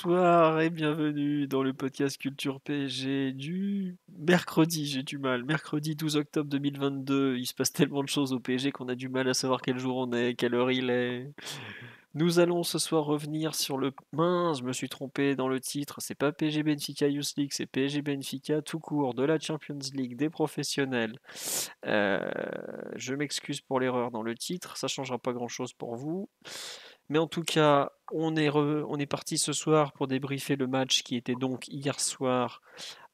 Bonsoir et bienvenue dans le podcast Culture PSG du mercredi, j'ai du mal. Mercredi 12 octobre 2022, il se passe tellement de choses au PSG qu'on a du mal à savoir quel jour on est, quelle heure il est. Nous allons ce soir revenir sur le... Mince, je me suis trompé dans le titre, c'est pas PSG Benfica Youth League, c'est PSG Benfica tout court, de la Champions League, des professionnels. Euh, je m'excuse pour l'erreur dans le titre, ça changera pas grand-chose pour vous. Mais en tout cas, on est parti ce soir pour débriefer le match qui était donc hier soir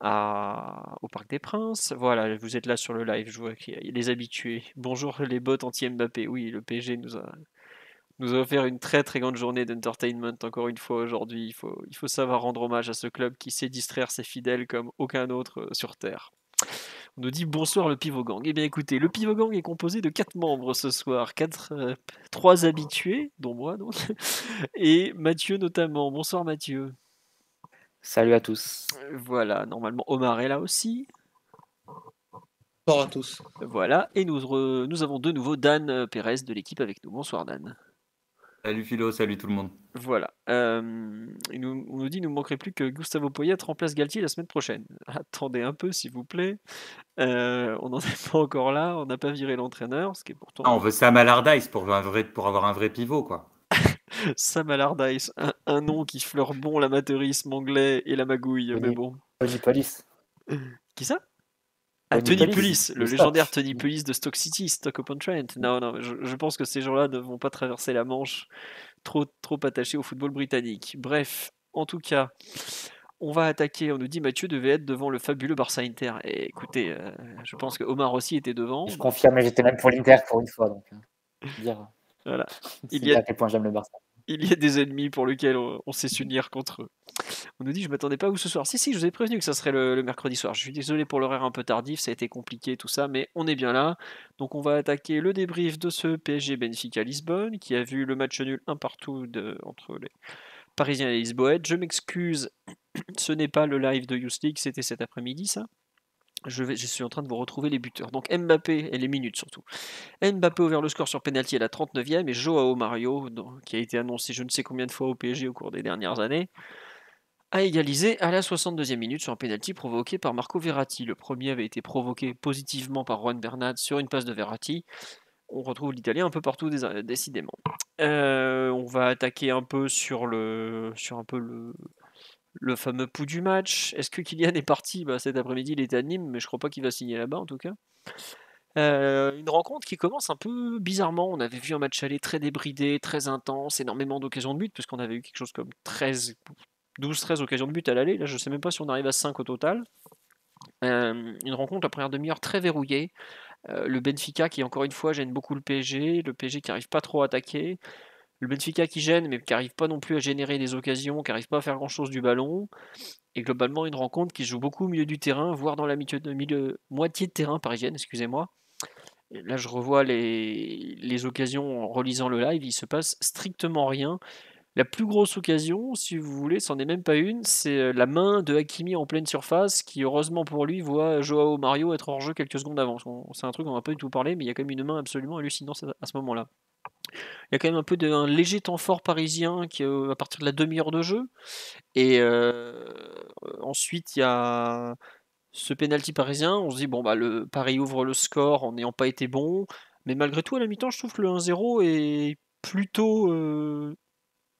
au Parc des Princes. Voilà, vous êtes là sur le live, je vois qu'il y a les habitués. Bonjour les bots anti-Mbappé. Oui, le PSG nous a offert une très très grande journée d'entertainment encore une fois aujourd'hui. Il faut savoir rendre hommage à ce club qui sait distraire ses fidèles comme aucun autre sur Terre. On nous dit bonsoir le Pivot Gang. Eh bien écoutez, le Pivot Gang est composé de 4 membres ce soir. 3 habitués, dont moi donc, et Mathieu notamment. Bonsoir Mathieu. Salut à tous. Voilà, normalement Omar est là aussi. Bonsoir à tous. Voilà, et nous avons de nouveau Dan Pérez de l'équipe avec nous. Bonsoir Dan. Salut Philo, salut tout le monde. Voilà. On nous dit qu'il ne manquerait plus que Gustavo Poyet remplace Galtier la semaine prochaine. Attendez un peu s'il vous plaît. On n'en est pas encore là, on n'a pas viré l'entraîneur, ce qui est pourtant... Ah, on veut Sam Allardyce pour avoir un vrai pivot, quoi. Sam Allardyce, un nom qui fleure bon l'amateurisme anglais et la magouille, mais bon. Tony Police. Qui ça? Ah, Tony Pulis, le de légendaire Stoke. Tony Pulis de Stoke City, Stoke-upon-Trent. Non, je pense que ces gens-là ne vont pas traverser la Manche trop attachés au football britannique. Bref, en tout cas, on va attaquer. On nous dit Mathieu devait être devant le fabuleux Barça Inter. Et écoutez, je pense que Omar aussi était devant. Je confirme, j'étais même pour l'Inter pour une fois. Donc, dire, voilà. à quel point j'aime le Barça. Il y a des ennemis pour lesquels on sait s'unir contre eux. On nous dit je m'attendais pas à vous ce soir. Si, je vous ai prévenu que ça serait le mercredi soir. Je suis désolé pour l'horaire un peu tardif, ça a été compliqué tout ça, mais on est bien là. Donc on va attaquer le débrief de ce PSG Benfica Lisbonne qui a vu le match nul un partout entre les Parisiens et les Lisboètes. Je m'excuse, ce n'est pas le live de Youth League, c'était cet après-midi ça. Je suis en train de vous retrouver les buteurs. Donc Mbappé, et les minutes surtout. Mbappé a ouvert le score sur penalty à la 39e et Joao Mario, qui a été annoncé je ne sais combien de fois au PSG au cours des dernières années, a égalisé à la 62e minute sur un penalty provoqué par Marco Verratti. Le premier avait été provoqué positivement par Juan Bernat sur une passe de Verratti. On retrouve l'Italien un peu partout décidément. On va attaquer un peu sur le fameux pouls du match. Est-ce que Kylian est parti? Cet après-midi, il était à Nîmes, mais je crois pas qu'il va signer là-bas en tout cas. Une rencontre qui commence un peu bizarrement. On avait vu un match aller très débridé, très intense, énormément d'occasions de but, puisqu'on avait eu quelque chose comme 12-13 occasions de but à l'aller. Là, je sais même pas si on arrive à 5 au total. Une rencontre, la première demi-heure, très verrouillée. Le Benfica qui, encore une fois, gêne beaucoup le PSG. Le PSG qui n'arrive pas trop à attaquer. Le Benfica qui gêne, mais qui n'arrive pas non plus à générer des occasions, qui n'arrive pas à faire grand-chose du ballon. Et globalement, une rencontre qui joue beaucoup au milieu du terrain, voire dans la moitié de terrain parisienne, excusez-moi. Et là, je revois les occasions en relisant le live, il se passe strictement rien. La plus grosse occasion, si vous voulez, c'en est même pas une, c'est la main de Hakimi en pleine surface qui, heureusement pour lui, voit Joao Mario être hors jeu quelques secondes avant. C'est un truc dont on n'a pas du tout parlé, mais il y a quand même une main absolument hallucinante à ce moment-là. Il y a quand même un léger temps fort parisien qui, à partir de la demi-heure de jeu. Et ensuite, il y a ce penalty parisien. On se dit, bon, le Paris ouvre le score en n'ayant pas été bon. Mais malgré tout, à la mi-temps, je trouve que le 1-0 est plutôt...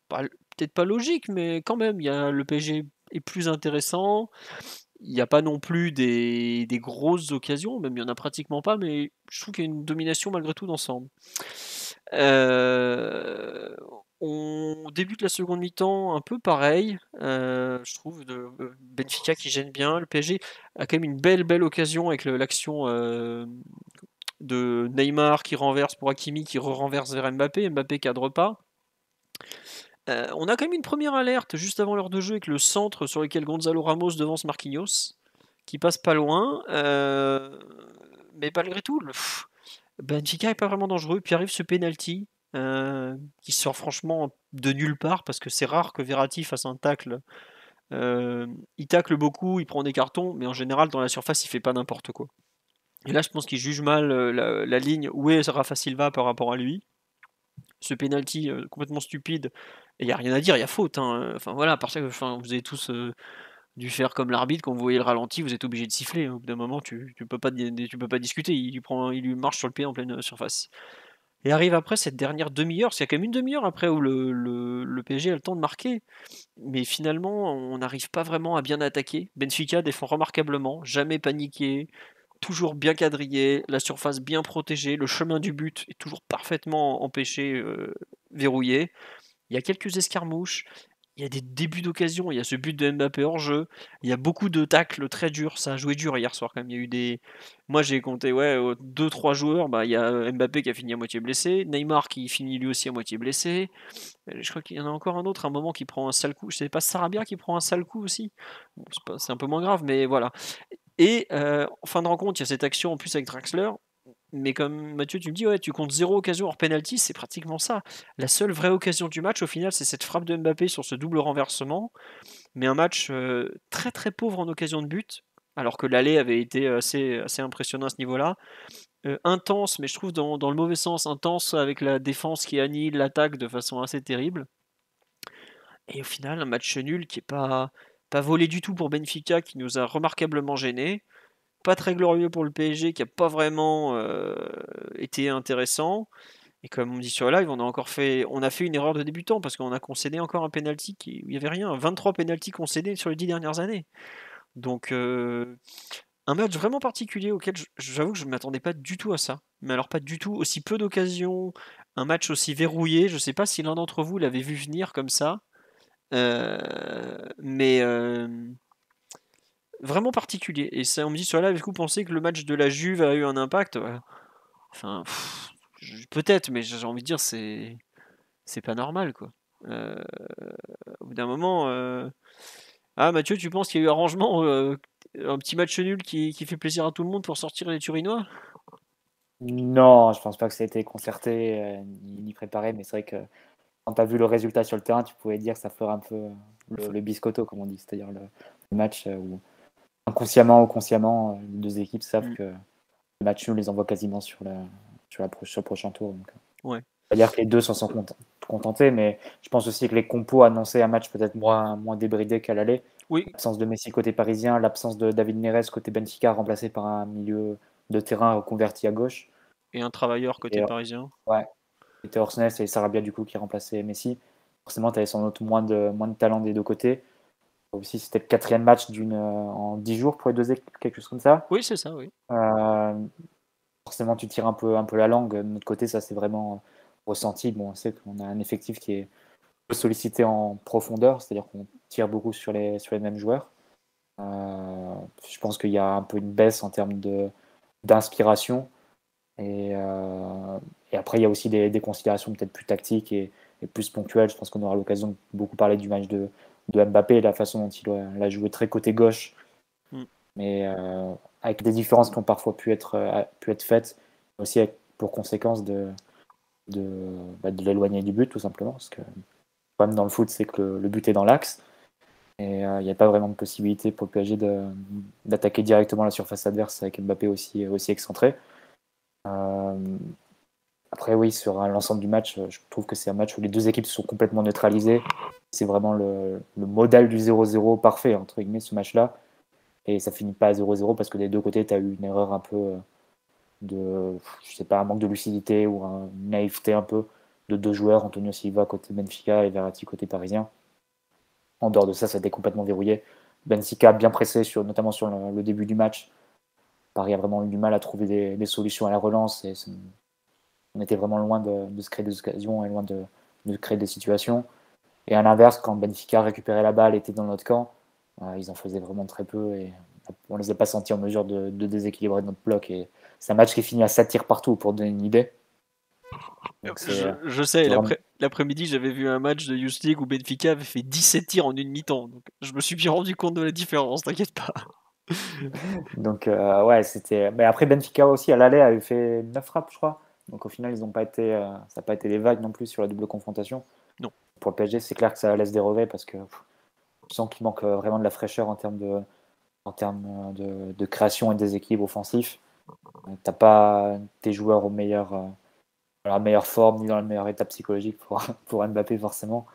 peut-être pas logique, mais quand même, le PSG est plus intéressant. Il n'y a pas non plus des grosses occasions, même il n'y en a pratiquement pas, mais je trouve qu'il y a une domination malgré tout d'ensemble. On débute la seconde mi-temps un peu pareil, je trouve, de Benfica qui gêne bien. Le PSG a quand même une belle occasion avec l'action de Neymar qui renverse pour Hakimi, qui renverse vers Mbappé. Mbappé cadre pas. On a quand même une première alerte juste avant l'heure de jeu avec le centre sur lequel Gonzalo Ramos devance Marquinhos, qui passe pas loin. Mais malgré tout, Benfica est pas vraiment dangereux. Puis arrive ce penalty qui sort franchement de nulle part parce que c'est rare que Verratti fasse un tacle. Il tacle beaucoup, il prend des cartons, mais en général dans la surface il fait pas n'importe quoi. Et là je pense qu'il juge mal la ligne où est Rafa Silva par rapport à lui. Ce penalty complètement stupide Et il n'y a rien à dire, il y a faute. Hein. Enfin voilà, parce que vous avez tous dû faire comme l'arbitre, quand vous voyez le ralenti, vous êtes obligé de siffler. Au bout d'un moment, tu peux pas discuter. Il lui marche sur le pied en pleine surface. Et arrive après cette dernière demi-heure, c'est quand même une demi-heure après où le PSG a le temps de marquer. Mais finalement, on n'arrive pas vraiment à bien attaquer. Benfica défend remarquablement, jamais paniqué, toujours bien quadrillé, la surface bien protégée, le chemin du but est toujours parfaitement empêché, verrouillé. Il y a quelques escarmouches, il y a des débuts d'occasion, il y a ce but de Mbappé hors jeu, il y a beaucoup de tacles très durs, ça a joué dur hier soir quand même. Il y a eu des. Moi j'ai compté 2-3 joueurs, il y a Mbappé qui a fini à moitié blessé, Neymar qui finit lui aussi à moitié blessé. Je crois qu'il y en a encore un autre, un moment qui prend un sale coup. Je sais pas, Sarabia qui prend un sale coup aussi. Bon, c'est un peu moins grave, mais voilà. Et en fin de rencontre, il y a cette action en plus avec Draxler. Mais comme Mathieu, tu me dis, ouais, tu comptes 0 occasion hors penalty, c'est pratiquement ça. La seule vraie occasion du match, au final, c'est cette frappe de Mbappé sur ce double renversement. Mais un match très très pauvre en occasion de but, alors que l'aller avait été assez impressionnant à ce niveau-là. Intense, mais je trouve dans le mauvais sens, intense avec la défense qui annihile l'attaque de façon assez terrible. Et au final, un match nul qui est pas volé du tout pour Benfica, qui nous a remarquablement gênés. Pas très glorieux pour le PSG, qui a pas vraiment été intéressant. Et comme on dit sur le live, on a fait une erreur de débutant parce qu'on a concédé encore un penalty où il n'y avait rien. 23 penaltys concédés sur les 10 dernières années. Donc un match vraiment particulier auquel j'avoue que je ne m'attendais pas du tout à ça. Mais alors pas du tout, aussi peu d'occasions, un match aussi verrouillé. Je ne sais pas si l'un d'entre vous l'avait vu venir comme ça. Mais vraiment particulier. Et ça, on me dit sur là, du coup, penser que le match de la Juve a eu un impact. Enfin, peut-être, mais j'ai envie de dire, c'est pas normal, quoi. Au bout d'un moment. Ah, Mathieu, tu penses qu'il y a eu arrangement, un petit match nul qui fait plaisir à tout le monde pour sortir les Turinois? Non, je pense pas que ça a été concerté ni préparé, mais c'est vrai que quand tu as vu le résultat sur le terrain, tu pouvais dire que ça ferait un peu le biscotto, comme on dit, c'est-à-dire le match où inconsciemment ou consciemment, les deux équipes savent que le match nul les envoie quasiment sur le prochain tour. Donc, Ouais. c'est-à-dire que les deux s'en sont contentés, mais je pense aussi que les compos annonçaient un match peut-être moins débridé qu'à l'aller. Oui, L'absence de Messi côté parisien, l'absence de David Neres côté Benfica, remplacé par un milieu de terrain reconverti à gauche. et un travailleur côté Et, parisien. ouais, c'était Orsnes et Sarabia du coup qui remplaçaient Messi. Forcément, tu avais sans doute moins de talent des deux côtés. Aussi, c'était le 4e match en 10 jours pour les deux équipes, quelque chose comme ça. Oui, c'est ça, oui. Forcément, tu tires un peu la langue. De notre côté, ça c'est vraiment ressenti. Bon, on sait qu'on a un effectif qui est sollicité en profondeur, c'est-à-dire qu'on tire beaucoup sur les mêmes joueurs. Je pense qu'il y a un peu une baisse en termes d'inspiration. Et après, il y a aussi des considérations peut-être plus tactiques et plus ponctuelles. Je pense qu'on aura l'occasion de beaucoup parler du match de Mbappé, la façon dont il a joué très côté gauche, mais avec des différences qui ont parfois pu être faites, aussi pour conséquence de l'éloigner du but, tout simplement. Parce que le problème dans le foot, c'est que le but est dans l'axe. Et il n'y a pas vraiment de possibilité pour le PSG d'attaquer directement la surface adverse avec Mbappé aussi excentré. Après, oui, sur l'ensemble du match, je trouve que c'est un match où les deux équipes se sont complètement neutralisées. C'est vraiment le modèle du 0-0 parfait, entre guillemets, ce match-là. Et ça finit pas à 0-0 parce que des deux côtés, tu as eu une erreur un peu je sais pas, un manque de lucidité ou une naïveté un peu de deux joueurs, Antonio Silva côté Benfica et Verratti côté parisien. En dehors de ça, ça a été complètement verrouillé. Benfica bien pressé, notamment sur le début du match. Paris a vraiment eu du mal à trouver des solutions à la relance. Et on était vraiment loin de se créer des occasions et loin de créer des situations. Et à l'inverse, quand Benfica récupérait la balle et était dans notre camp, ils en faisaient vraiment très peu et on ne les a pas sentis en mesure de déséquilibrer notre bloc. Et c'est un match qui finit à 7 tirs partout, pour donner une idée. Donc Je sais, vraiment... l'après-midi, j'avais vu un match de Youth League où Benfica avait fait 17 tirs en une mi-temps. Donc je me suis bien rendu compte de la différence, t'inquiète pas. Donc, ouais, c'était. Mais après, Benfica aussi, à l'aller, avait fait 9 frappes, je crois. Donc, au final, ils ont pas été, ça n'a pas été des vagues non plus sur la double confrontation. Non. Pour le PSG, c'est clair que ça laisse des revers parce que je sens qu'il manque vraiment de la fraîcheur en termes de création et de déséquilibre offensif. T'as pas tes joueurs dans la meilleure forme ni dans la meilleure étape psychologique pour Mbappé, forcément.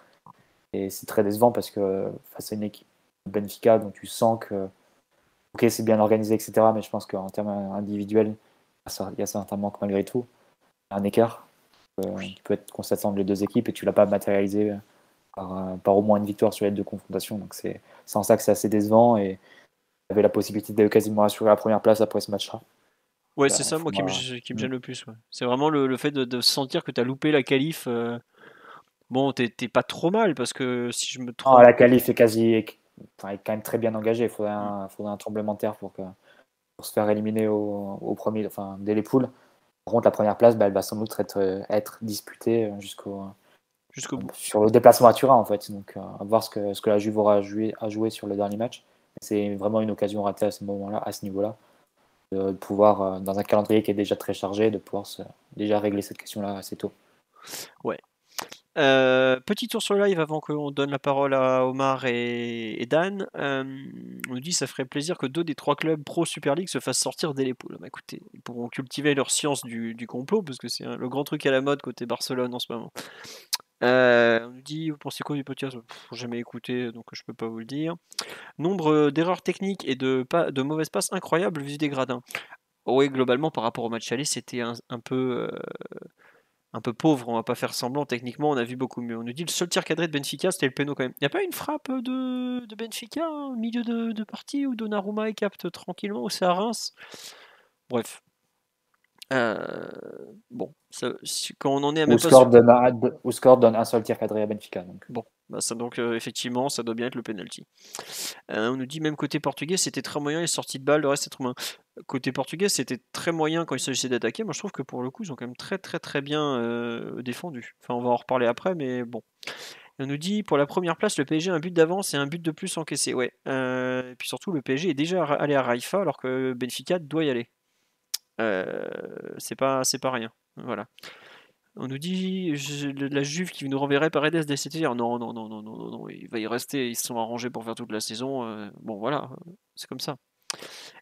Et c'est très décevant parce que face à une équipe de Benfica dont tu sens que, ok, c'est bien organisé, etc., mais je pense qu'en termes individuels, il y a certains manques malgré tout. Un écart qui peut être constaté entre les deux équipes et tu l'as pas matérialisé par au moins une victoire sur les deux confrontations. Donc c'est en ça que c'est assez décevant et tu avais la possibilité de quasiment assurer la première place après ce match-là. Ouais, Bah, c'est ça, moi, qui me Mm. gêne le plus. Ouais. C'est vraiment le fait de sentir que tu as loupé la qualif. Bon, t'es pas trop mal parce que si je me Non, trompe. la qualif est est quand même très bien engagée. Il faudrait un tremblement de terre pour se faire éliminer au premier, enfin, dès les poules. Par contre, la première place, bah, elle va sans doute être disputée Jusqu'au bout. sur le déplacement à Turin, en fait. Donc, à voir ce que la Juve aura à jouer sur le dernier match. C'est vraiment une occasion ratée à ce moment-là, à ce niveau-là, de pouvoir, dans un calendrier qui est déjà très chargé, de pouvoir déjà régler cette question-là assez tôt. Ouais. Petit tour sur live avant qu'on donne la parole à Omar et Dan. On nous dit que ça ferait plaisir que 2 des 3 clubs pro Super League se fassent sortir dès les poules. Bah, écoutez, ils pourront cultiver leur science du complot parce que c'est le grand truc à la mode côté Barcelone en ce moment. On nous dit, vous pensez quoi du podcast? J'ai jamais écouté donc je peux pas vous le dire. Nombre d'erreurs techniques et de mauvaises passes incroyables vu des gradins. Oui, globalement par rapport au match aller, c'était un peu pauvre, on va pas faire semblant. Techniquement, on a vu beaucoup mieux. On nous dit le seul tir cadré de Benfica, c'était le péno quand même. Il n'y a pas une frappe de Benfica au milieu de partie où Donnarumma il capte tranquillement, ou c'est à Reims? Bref. Bon, quand on en est à même pas Score donne un seul tir cadré à Benfica. Donc. bon, bah ça donc effectivement, ça doit bien être le penalty. On nous dit même côté portugais, c'était très moyen les sorties de balles, le reste c'est trop moyen. Côté portugais, c'était très moyen quand il s'agissait d'attaquer. Moi, je trouve que pour le coup, ils ont quand même très très très bien défendu. Enfin, on va en reparler après, mais bon. On nous dit pour la première place, le PSG a un but d'avance et un but de plus encaissé. Ouais. Et puis surtout, le PSG est déjà allé à Haïfa alors que Benfica doit y aller. C'est pas rien. Voilà. On nous dit la Juve qui nous renverrait Paredes dès cet hiver. Non, non, non, non, non, non, non, il va y rester. Ils se sont arrangés pour faire toute la saison. Bon, voilà, c'est comme ça.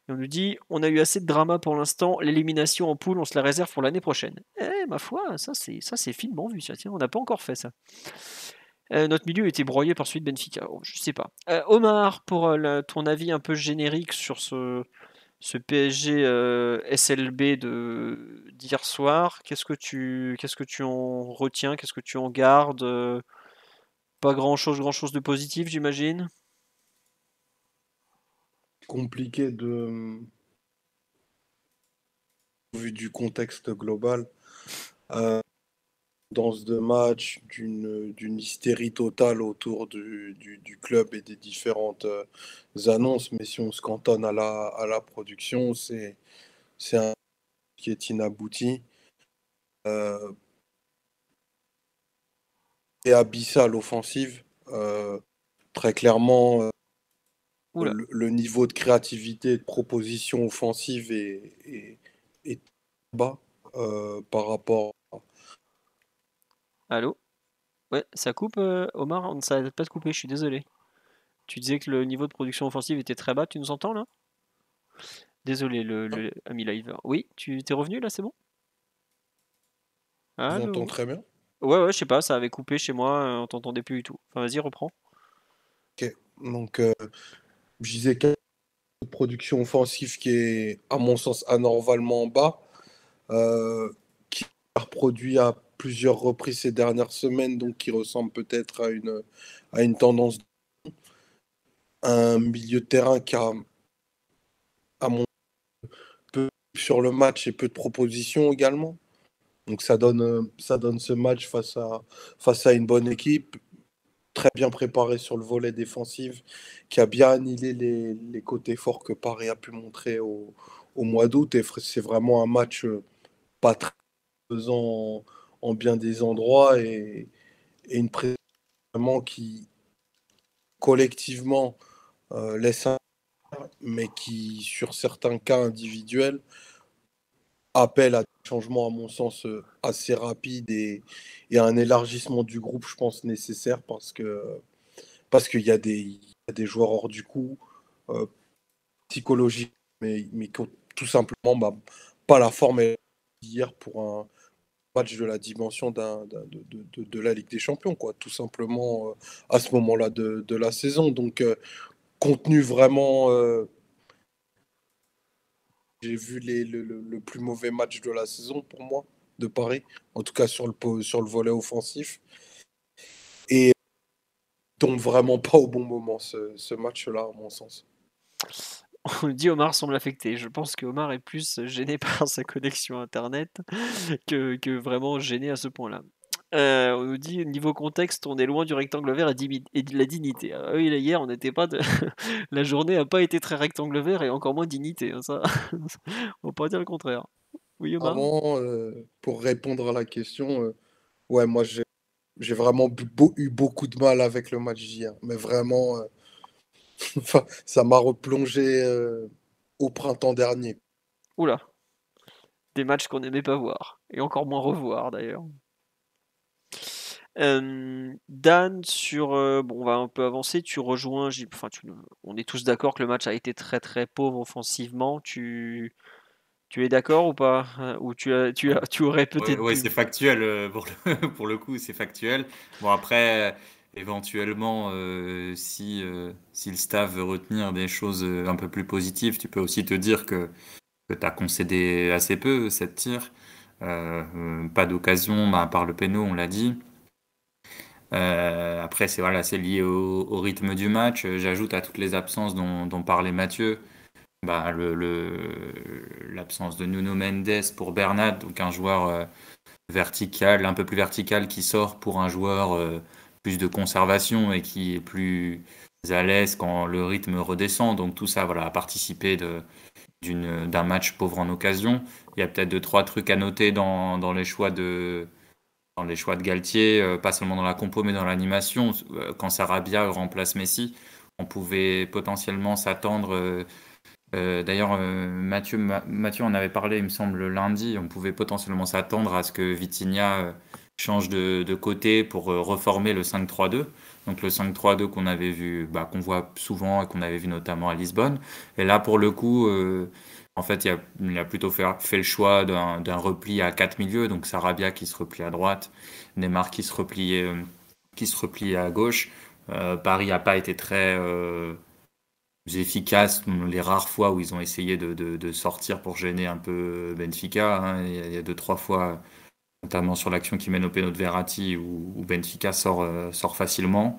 Et on nous dit on a eu assez de drama pour l'instant. L'élimination en poule, on se la réserve pour l'année prochaine. Eh, ma foi, ça c'est finement vu. Ça, tiens, on n'a pas encore fait ça. Notre milieu était broyé par celui de Benfica. Oh, je sais pas. Omar, pour ton avis un peu générique sur ce PSG SLB d'hier soir, qu'est-ce que tu en retiens? Qu'est-ce que tu en gardes? Pas grand chose de positif, j'imagine. Compliqué vu du contexte global. Dans ce match, d'une hystérie totale autour du club et des différentes annonces, mais si on se cantonne à la production, c'est un qui est inabouti euh, et abyssal offensive. Très clairement, Oula, le niveau de créativité et de proposition offensive est bas par rapport. allô? Ouais, ça coupe, Omar, ça n'arrête pas de couper, je suis désolé. Tu disais que le niveau de production offensive était très bas, tu nous entends là? Désolé, le ami live. Oui, tu t'es revenu là, c'est bon? Je vous entends Allô? très bien. Ouais, ouais, je sais pas, ça avait coupé chez moi, on t'entendait plus du tout. Enfin, vas-y, reprends. Ok. Donc, je disais qu'il y a une production offensive qui est, à mon sens, anormalement bas, qui a reproduit à plusieurs reprises ces dernières semaines, donc qui ressemble peut-être à une tendance, un milieu de terrain qui a, à mon peu sur le match et peu de propositions également. Donc ça donne ce match face à une bonne équipe, très bien préparée sur le volet défensif, qui a bien annihilé les côtés forts que Paris a pu montrer au mois d'août. Et c'est vraiment un match pas très pesant en bien des endroits et une présence vraiment qui collectivement laisse un, mais qui sur certains cas individuels appelle à des changements, à mon sens, assez rapides et à un élargissement du groupe, je pense, nécessaire parce qu'il y a il y a des joueurs hors du coup, euh, psychologiques, mais qui ont tout simplement pas la forme d'hier match de la dimension de la Ligue des Champions, quoi, tout simplement à ce moment-là de la saison. Donc, contenu vraiment. J'ai vu le plus mauvais match de la saison pour moi, de Paris, en tout cas sur le volet offensif. Et tombe vraiment pas au bon moment, ce match-là, à mon sens. On dit Omar semble affecté. Je pense que Omar est plus gêné par sa connexion internet que vraiment gêné à ce point-là. On nous dit niveau contexte, on est loin du rectangle vert et de la dignité. Ah oui, là, hier, on n'était pas la journée n'a pas été très rectangle vert et encore moins dignité, hein, ça. On va pas dire le contraire. Oui, Omar? Avant, pour répondre à la question, ouais, moi j'ai vraiment eu beaucoup de mal avec le match d'hier. Mais vraiment, enfin, ça m'a replongé au printemps dernier. Oula, des matchs qu'on n'aimait pas voir et encore moins revoir d'ailleurs. Dan, bon, on va un peu avancer. Tu rejoins, enfin, on est tous d'accord que le match a été très très pauvre offensivement. Tu es d'accord ou pas? Ou tu aurais Ouais, peut-être ouais, pu. c'est factuel pour le coup, c'est factuel. Bon, après, éventuellement, si le staff veut retenir des choses un peu plus positives, tu peux aussi te dire que tu as concédé assez peu, 7 tirs. Pas d'occasion, bah, à part le péno, on l'a dit. Après, c'est lié au rythme du match. J'ajoute à toutes les absences dont parlait Mathieu, bah, l'absence de Nuno Mendes pour Bernat, donc un joueur vertical, un peu plus vertical qui sort pour un joueur plus de conservation et qui est plus à l'aise quand le rythme redescend. Donc tout ça, voilà, a participé d'un match pauvre en occasion. Il y a peut-être deux, trois trucs à noter dans les choix de Galtier, pas seulement dans la compo mais dans l'animation. Quand Sarabia remplace Messi, on pouvait potentiellement s'attendre. D'ailleurs, Mathieu en avait parlé, il me semble, lundi. On pouvait potentiellement s'attendre à ce que Vitinha change de côté pour reformer le 5-3-2. Donc le 5-3-2 qu'on avait vu, bah, qu'on voit souvent et qu'on avait vu notamment à Lisbonne. Et là, pour le coup, en fait, il a plutôt fait le choix d'un repli à 4 milieux. Donc Sarabia qui se replie à droite, Neymar qui se replie à gauche. Paris n'a pas été très efficaces les rares fois où ils ont essayé de sortir pour gêner un peu Benfica, hein. Il y a deux, trois fois, notamment sur l'action qui mène au péno de Verratti, où Benfica sort facilement.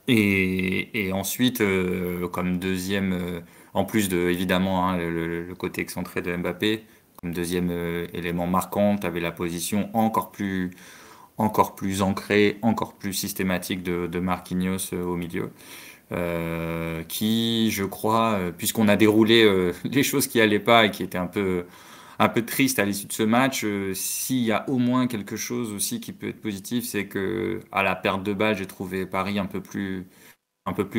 Et ensuite, comme deuxième, en plus de évidemment hein, le côté excentré de Mbappé, comme deuxième élément marquant, tu avais la position encore plus ancrée, encore plus systématique de Marquinhos au milieu. Qui, je crois, puisqu'on a déroulé les choses qui allaient pas et qui étaient un peu tristes à l'issue de ce match, s'il y a au moins quelque chose aussi qui peut être positif, c'est que à la perte de balle, j'ai trouvé Paris un peu plus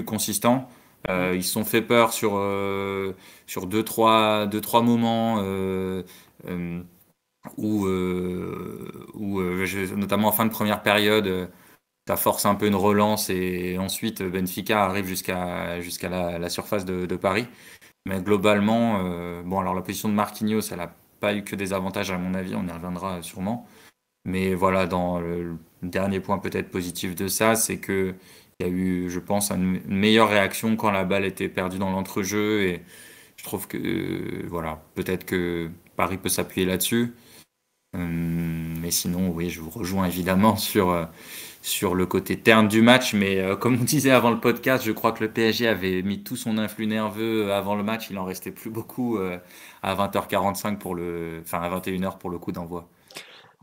consistant. Ils se sont fait peur sur deux, trois moments notamment en fin de première période, ça force un peu une relance et ensuite Benfica arrive jusqu'à la surface de Paris. Mais globalement, bon, alors la position de Marquinhos, elle n'a pas eu que des avantages à mon avis, on y reviendra sûrement. Mais voilà, dans le dernier point peut-être positif de ça, c'est que il y a eu, je pense, une meilleure réaction quand la balle était perdue dans l'entrejeu et je trouve que voilà, peut-être que Paris peut s'appuyer là-dessus. Mais sinon, oui, je vous rejoins évidemment sur le côté terne du match. Mais comme on disait avant le podcast, je crois que le PSG avait mis tout son influx nerveux avant le match. Il en restait plus beaucoup à 20h45 enfin à 21h pour le coup d'envoi.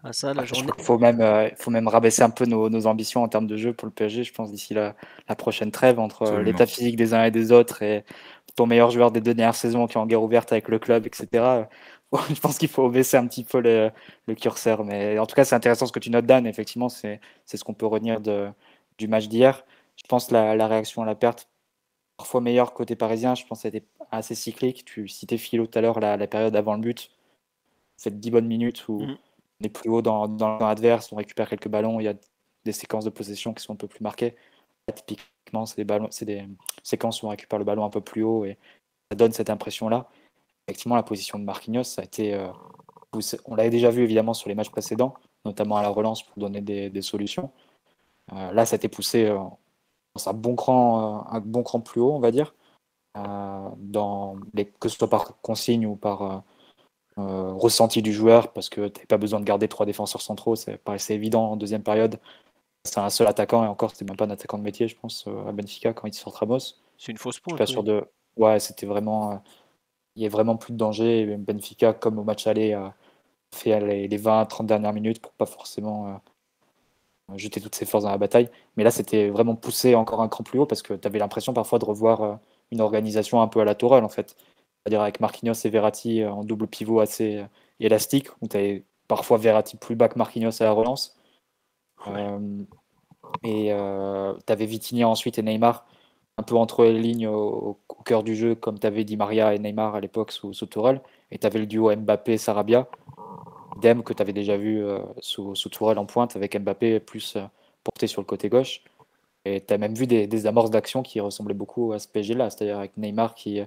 Ah ça, la Je journée. crois qu'il faut même rabaisser un peu nos ambitions en termes de jeu pour le PSG, je pense, d'ici la prochaine trêve, entre Absolument. l'état physique des uns et des autres et ton meilleur joueur des 2 dernières saisons qui est en guerre ouverte avec le club, etc. Je pense qu'il faut baisser un petit peu le curseur. Mais en tout cas, c'est intéressant ce que tu notes, Dan. Effectivement, c'est ce qu'on peut retenir du match d'hier. Je pense la réaction à la perte, parfois meilleure côté parisien. Je pense que c'était assez cyclique. Tu citais Philo tout à l'heure, la période avant le but. Cette 10 bonnes minutes où Mhm. on est plus haut dans le camp adverse, on récupère quelques ballons, il y a des séquences de possession qui sont un peu plus marquées. Typiquement, c'est des séquences où on récupère le ballon un peu plus haut et ça donne cette impression-là. Effectivement, la position de Marquinhos, ça a été On l'avait déjà vu évidemment sur les matchs précédents, notamment à la relance pour donner des solutions. Là, ça a été poussé dans un bon cran plus haut, on va dire, que ce soit par consigne ou par ressenti du joueur, parce que tu n'avais pas besoin de garder 3 défenseurs centraux, ça paraissait évident en deuxième période. C'est un seul attaquant, et encore, c'était même pas un attaquant de métier, je pense, à Benfica quand il sort Ramos. C'est une fausse Je suis pointe, pas oui. sûr de. Ouais, c'était vraiment. Il y a vraiment plus de danger. Et Benfica, comme au match aller, a fait les 20-30 dernières minutes pour pas forcément jeter toutes ses forces dans la bataille. Mais là, c'était vraiment poussé encore un cran plus haut parce que tu avais l'impression parfois de revoir une organisation un peu à la Tourelle, en fait. C'est-à-dire avec Marquinhos et Verratti en double pivot assez élastique, où tu avais parfois Verratti plus bas que Marquinhos à la relance. Ouais. Et tu avais Vitinha ensuite et Neymar un peu entre les lignes au cœur du jeu, comme tu avais Di Maria et Neymar à l'époque sous Tourelle. Et tu avais le duo Mbappé-Sarabia, idem que tu avais déjà vu sous Tourelle en pointe, avec Mbappé plus porté sur le côté gauche. Et tu as même vu des amorces d'action qui ressemblaient beaucoup à ce PSG-là, c'est-à-dire avec Neymar qui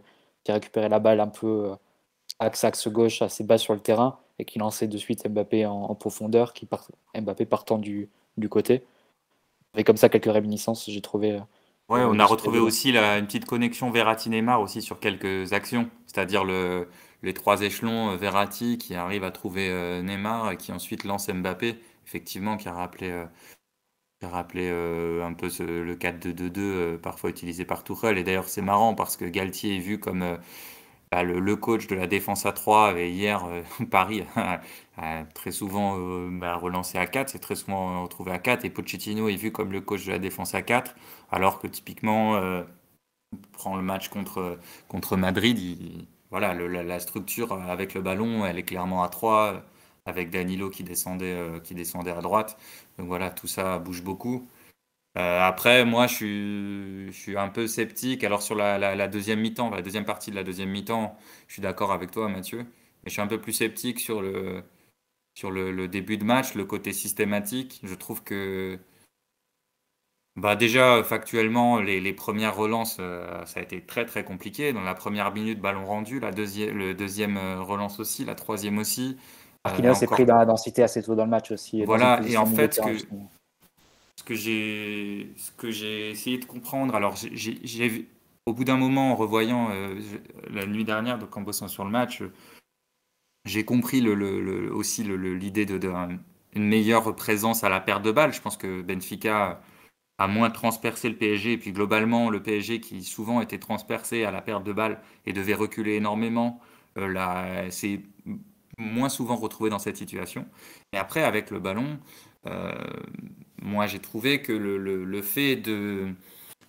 récupérait la balle un peu axe gauche assez bas sur le terrain et qui lançait de suite Mbappé en profondeur, Mbappé partant du côté. Et comme ça, quelques réminiscences, j'ai trouvé Ouais, on a de ce retrouvé PSG-là. aussi une petite connexion Verratti-Neymar aussi sur quelques actions, c'est-à-dire les trois échelons Verratti qui arrive à trouver Neymar et qui ensuite lance Mbappé, effectivement, qui a rappelé un peu le 4-2-2-2 parfois utilisé par Tuchel. Et d'ailleurs, c'est marrant parce que Galtier est vu comme le coach de la défense à 3 et hier, Paris a très souvent relancé à 4, c'est très souvent retrouvé à 4 et Pochettino est vu comme le coach de la défense à 4 alors que typiquement, prend le match contre Madrid, voilà, la structure avec le ballon, elle est clairement à 3 avec Danilo qui descendait à droite. Donc voilà, tout ça bouge beaucoup. Après, moi, je suis un peu sceptique. Alors, sur la deuxième mi-temps, la deuxième partie de la deuxième mi-temps, je suis d'accord avec toi, Mathieu. Mais je suis un peu plus sceptique sur le début de match, le côté systématique. Je trouve que, bah, déjà, factuellement, les premières relances, ça a été très, très compliqué. Dans la première minute, ballon rendu. Le deuxième relance aussi. La troisième aussi. Marquinhos est pris Encore. dans la densité assez tôt dans le match aussi, et dans une Voilà. Et position en de milieu fait, de terrain, justement. ce que j'ai essayé de comprendre, alors au bout d'un moment, en revoyant la nuit dernière, donc en bossant sur le match, j'ai compris aussi l'idée une meilleure présence à la perte de balle. Je pense que Benfica a moins transpercé le PSG, et puis globalement, le PSG qui souvent était transpercé à la perte de balle et devait reculer énormément, c'est moins souvent retrouvé dans cette situation. Et après, avec le ballon, euh, moi j'ai trouvé que le fait de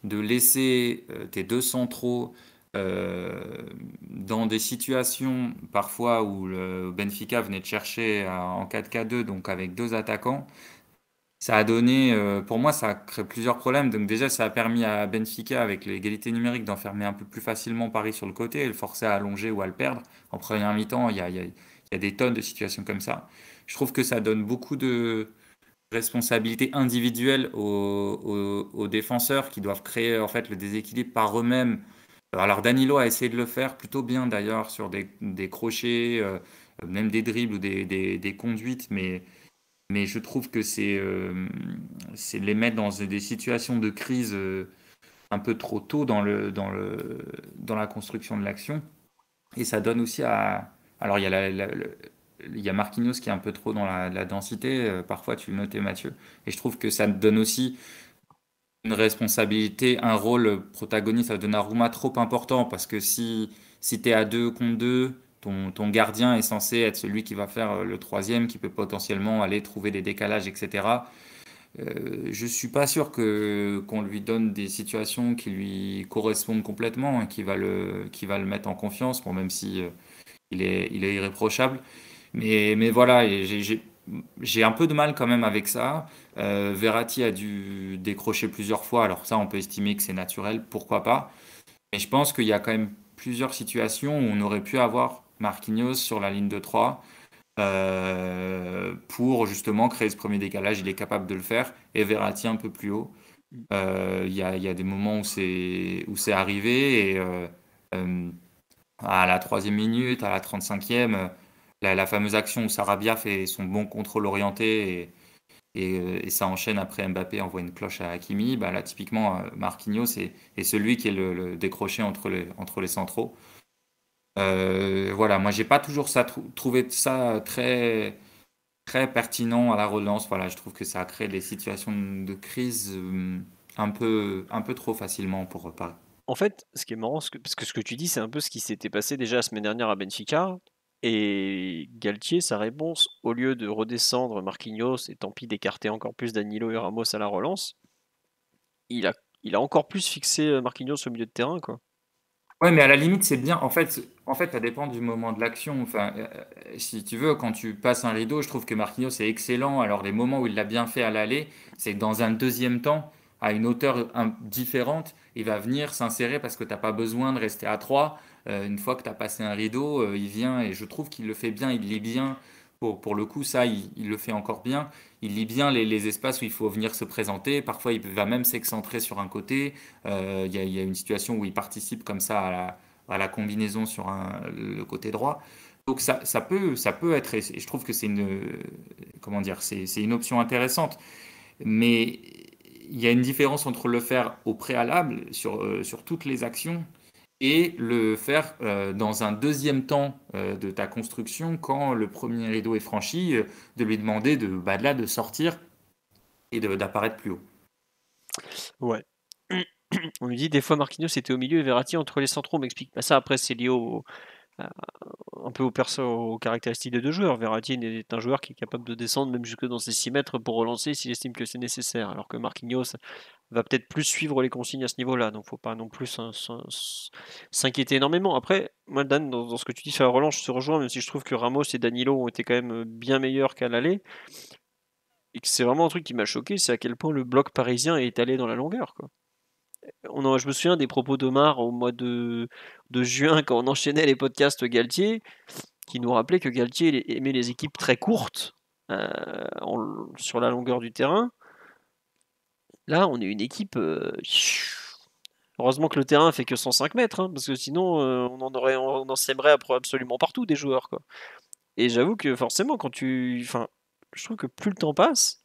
laisser tes deux centraux dans des situations parfois où le Benfica venait de chercher en 4-4-2, donc avec deux attaquants, ça a donné, pour moi, ça a créé plusieurs problèmes. Donc déjà, ça a permis à Benfica, avec l'égalité numérique, d'enfermer un peu plus facilement Paris sur le côté et le forcer à allonger ou à le perdre. En première mi-temps, il y a des tonnes de situations comme ça. Je trouve que ça donne beaucoup de responsabilités individuelles aux défenseurs qui doivent créer en fait le déséquilibre par eux-mêmes. Alors Danilo a essayé de le faire plutôt bien d'ailleurs sur des crochets, même des dribbles ou des conduites, mais je trouve que c'est les mettre dans des situations de crise un peu trop tôt dans la construction de l'action. Et ça donne aussi à. Alors, il y a Marquinhos qui est un peu trop dans la densité, parfois tu le notais, Mathieu. Et je trouve que ça donne aussi une responsabilité, un rôle protagoniste à Donnarumma trop important, parce que si tu es à 2 contre 2, ton gardien est censé être celui qui va faire le troisième, qui peut potentiellement aller trouver des décalages, etc. Je suis pas sûr qu'on lui donne des situations qui lui correspondent complètement, hein, qui va le mettre en confiance, bon, même si il est irréprochable. Mais voilà, et j'ai un peu de mal quand même avec ça. Verratti a dû décrocher plusieurs fois, alors ça on peut estimer que c'est naturel, pourquoi pas. Mais je pense qu'il y a quand même plusieurs situations où on aurait pu avoir Marquinhos sur la ligne de 3 pour justement créer ce premier décalage. Il est capable de le faire, et Verratti un peu plus haut. Il y a des moments où c'est arrivé, et à la troisième minute, à la 35e, la fameuse action où Sarabia fait son bon contrôle orienté et ça enchaîne après Mbappé envoie une cloche à Hakimi. Bah là, typiquement, Marquinhos est celui qui est le décroché entre les centraux. Voilà, moi, j'ai pas toujours trouvé ça très pertinent à la relance. Voilà, je trouve que ça a créé des situations de crise un peu trop facilement pour Paris. En fait, ce qui est marrant, parce que ce que tu dis, c'est un peu ce qui s'était passé déjà la semaine dernière à Benfica. Et Galtier, sa réponse, au lieu de redescendre Marquinhos et tant pis d'écarter encore plus Danilo et Ramos à la relance, il a, il a encore plus fixé Marquinhos au milieu de terrain, quoi. Ouais, mais à la limite, c'est bien. En fait, ça dépend du moment de l'action. Enfin, si tu veux, quand tu passes un rideau, je trouve que Marquinhos est excellent. Alors, les moments où il l'a bien fait à l'aller, c'est que dans un deuxième temps, à une hauteur différente, il va venir s'insérer parce que tu n'as pas besoin de rester à 3. Une fois que tu as passé un rideau, il vient et je trouve qu'il le fait bien. Il lit bien. Pour le coup, ça, il le fait encore bien. Il lit bien les espaces où il faut venir se présenter. Parfois, il va même s'excentrer sur un côté. Il y a une situation où il participe comme ça à la combinaison sur le côté droit. Donc ça peut être, et je trouve que c'est comment dire, c'est une option intéressante. Mais il y a une différence entre le faire au préalable sur toutes les actions et le faire dans un deuxième temps de ta construction quand le premier rideau est franchi, de lui demander de sortir et d'apparaître plus haut. Ouais. On lui dit des fois Marquinhos était au milieu et Verratti entre les centraux, on m'explique pas ça. Après, c'est lié à- un peu aux caractéristiques des deux joueurs. Verratti est un joueur qui est capable de descendre même jusque dans ses 6 mètres pour relancer s'il estime que c'est nécessaire. Alors que Marquinhos va peut-être plus suivre les consignes à ce niveau-là. Donc faut pas non plus s'inquiéter énormément. Après, moi, Dan, dans ce que tu dis sur la relance, je te rejoins, même si je trouve que Ramos et Danilo ont été quand même bien meilleurs qu'à l'aller. Et que c'est vraiment un truc qui m'a choqué, c'est à quel point le bloc parisien est allé dans la longueur, quoi. Je me souviens des propos d'Omar au mois de juin quand on enchaînait les podcasts Galtier, qui nous rappelait que Galtier aimait les équipes très courtes sur la longueur du terrain. Là, on est une équipe. Heureusement que le terrain fait que 105 mètres, hein, parce que sinon, on en sèmerait absolument partout des joueurs, quoi. Et j'avoue que forcément, enfin, je trouve que plus le temps passe,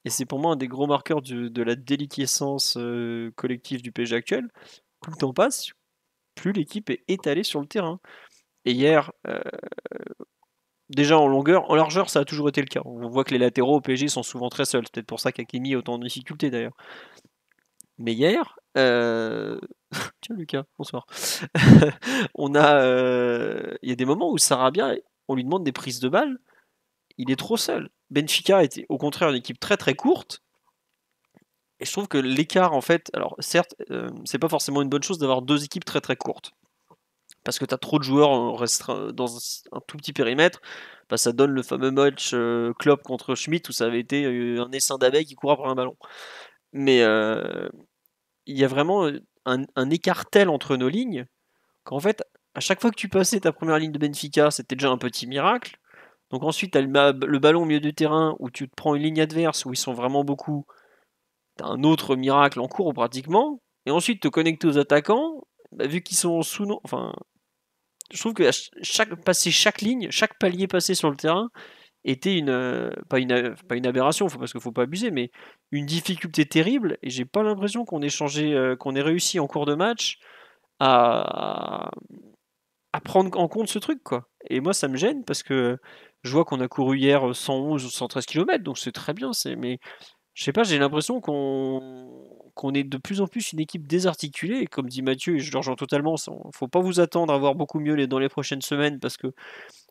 et c'est pour moi un des gros marqueurs de la déliquescence collective du PSG actuel, plus le temps passe, plus l'équipe est étalée sur le terrain. Et hier, déjà en longueur, en largeur, ça a toujours été le cas. On voit que les latéraux au PSG sont souvent très seuls. C'est peut-être pour ça qu'Hakimi a autant de difficultés d'ailleurs. Mais hier, tiens Lucas, bonsoir. Il y a des moments où Sarabia, on lui demande des prises de balles, il est trop seul. Benfica était au contraire une équipe très très courte. Et je trouve que l'écart, en fait, alors certes, c'est pas forcément une bonne chose d'avoir deux équipes très très courtes. Parce que tu as trop de joueurs dans un tout petit périmètre, bah, ça donne le fameux match Klopp contre Schmidt où ça avait été un essaim d'abeilles qui court après un ballon. Mais il y a vraiment un écart tel entre nos lignes qu'en fait, à chaque fois que tu passais ta première ligne de Benfica, c'était déjà un petit miracle. Donc ensuite, tu as le ballon au milieu du terrain où tu te prends une ligne adverse où ils sont vraiment beaucoup. Tu as un autre miracle en cours pratiquement. Et ensuite, te connecter aux attaquants, bah, vu qu'ils sont sous. Enfin, je trouve que passer chaque ligne, chaque palier passé sur le terrain était pas une aberration, parce qu'il faut pas abuser, mais une difficulté terrible. Et j'ai pas l'impression qu'on qu'on ait réussi en cours de match à, à prendre en compte ce truc, quoi. Et moi, ça me gêne parce que je vois qu'on a couru hier 111 ou 113 km, donc c'est très bien. Mais je sais pas, j'ai l'impression qu'on est de plus en plus une équipe désarticulée. Et comme dit Mathieu, et je le rejoins totalement, faut pas vous attendre à voir beaucoup mieux dans les prochaines semaines parce que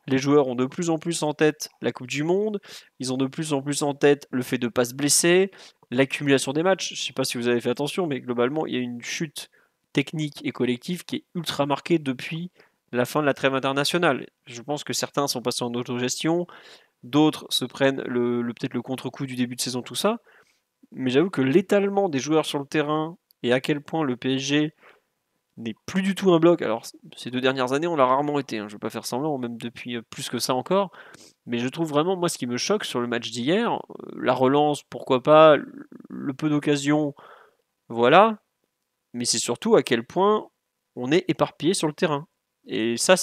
les joueurs ont de plus en plus en tête la Coupe du Monde, ils ont de plus en plus en tête le fait de ne pas se blesser, l'accumulation des matchs. Je sais pas si vous avez fait attention, mais globalement, il y a une chute technique et collective qui est ultra marquée depuis la fin de la trêve internationale. Je pense que certains sont passés en autogestion, d'autres se prennent peut-être le contre-coup du début de saison, tout ça. Mais j'avoue que l'étalement des joueurs sur le terrain et à quel point le PSG n'est plus du tout un bloc. Alors, ces 2 dernières années, on l'a rarement été, hein, je ne vais pas faire semblant, même depuis plus que ça encore. Mais je trouve vraiment, moi, ce qui me choque sur le match d'hier, la relance, pourquoi pas, le peu d'occasions, voilà. Mais c'est surtout à quel point on est éparpillé sur le terrain. Et ça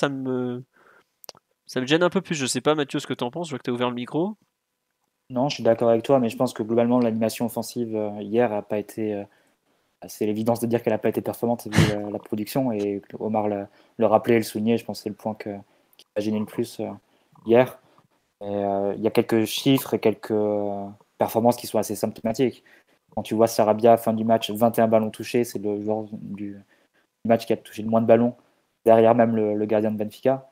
Ça me gêne un peu plus. Je sais pas, Mathieu, ce que t'en penses. Je vois que t'as ouvert le micro. Non, je suis d'accord avec toi, mais je pense que globalement, l'animation offensive hier a pas été. C'est l'évidence de dire qu'elle n'a pas été performante vu la production. Et Omar le rappelait, le soulignait. Je pense que c'est le point qui m'a gêné le plus hier. Il y a quelques chiffres et quelques performances qui sont assez symptomatiques. Quand tu vois Sarabia, fin du match, 21 ballons touchés, c'est le joueur du match qui a touché le moins de ballons, derrière même le gardien de Benfica.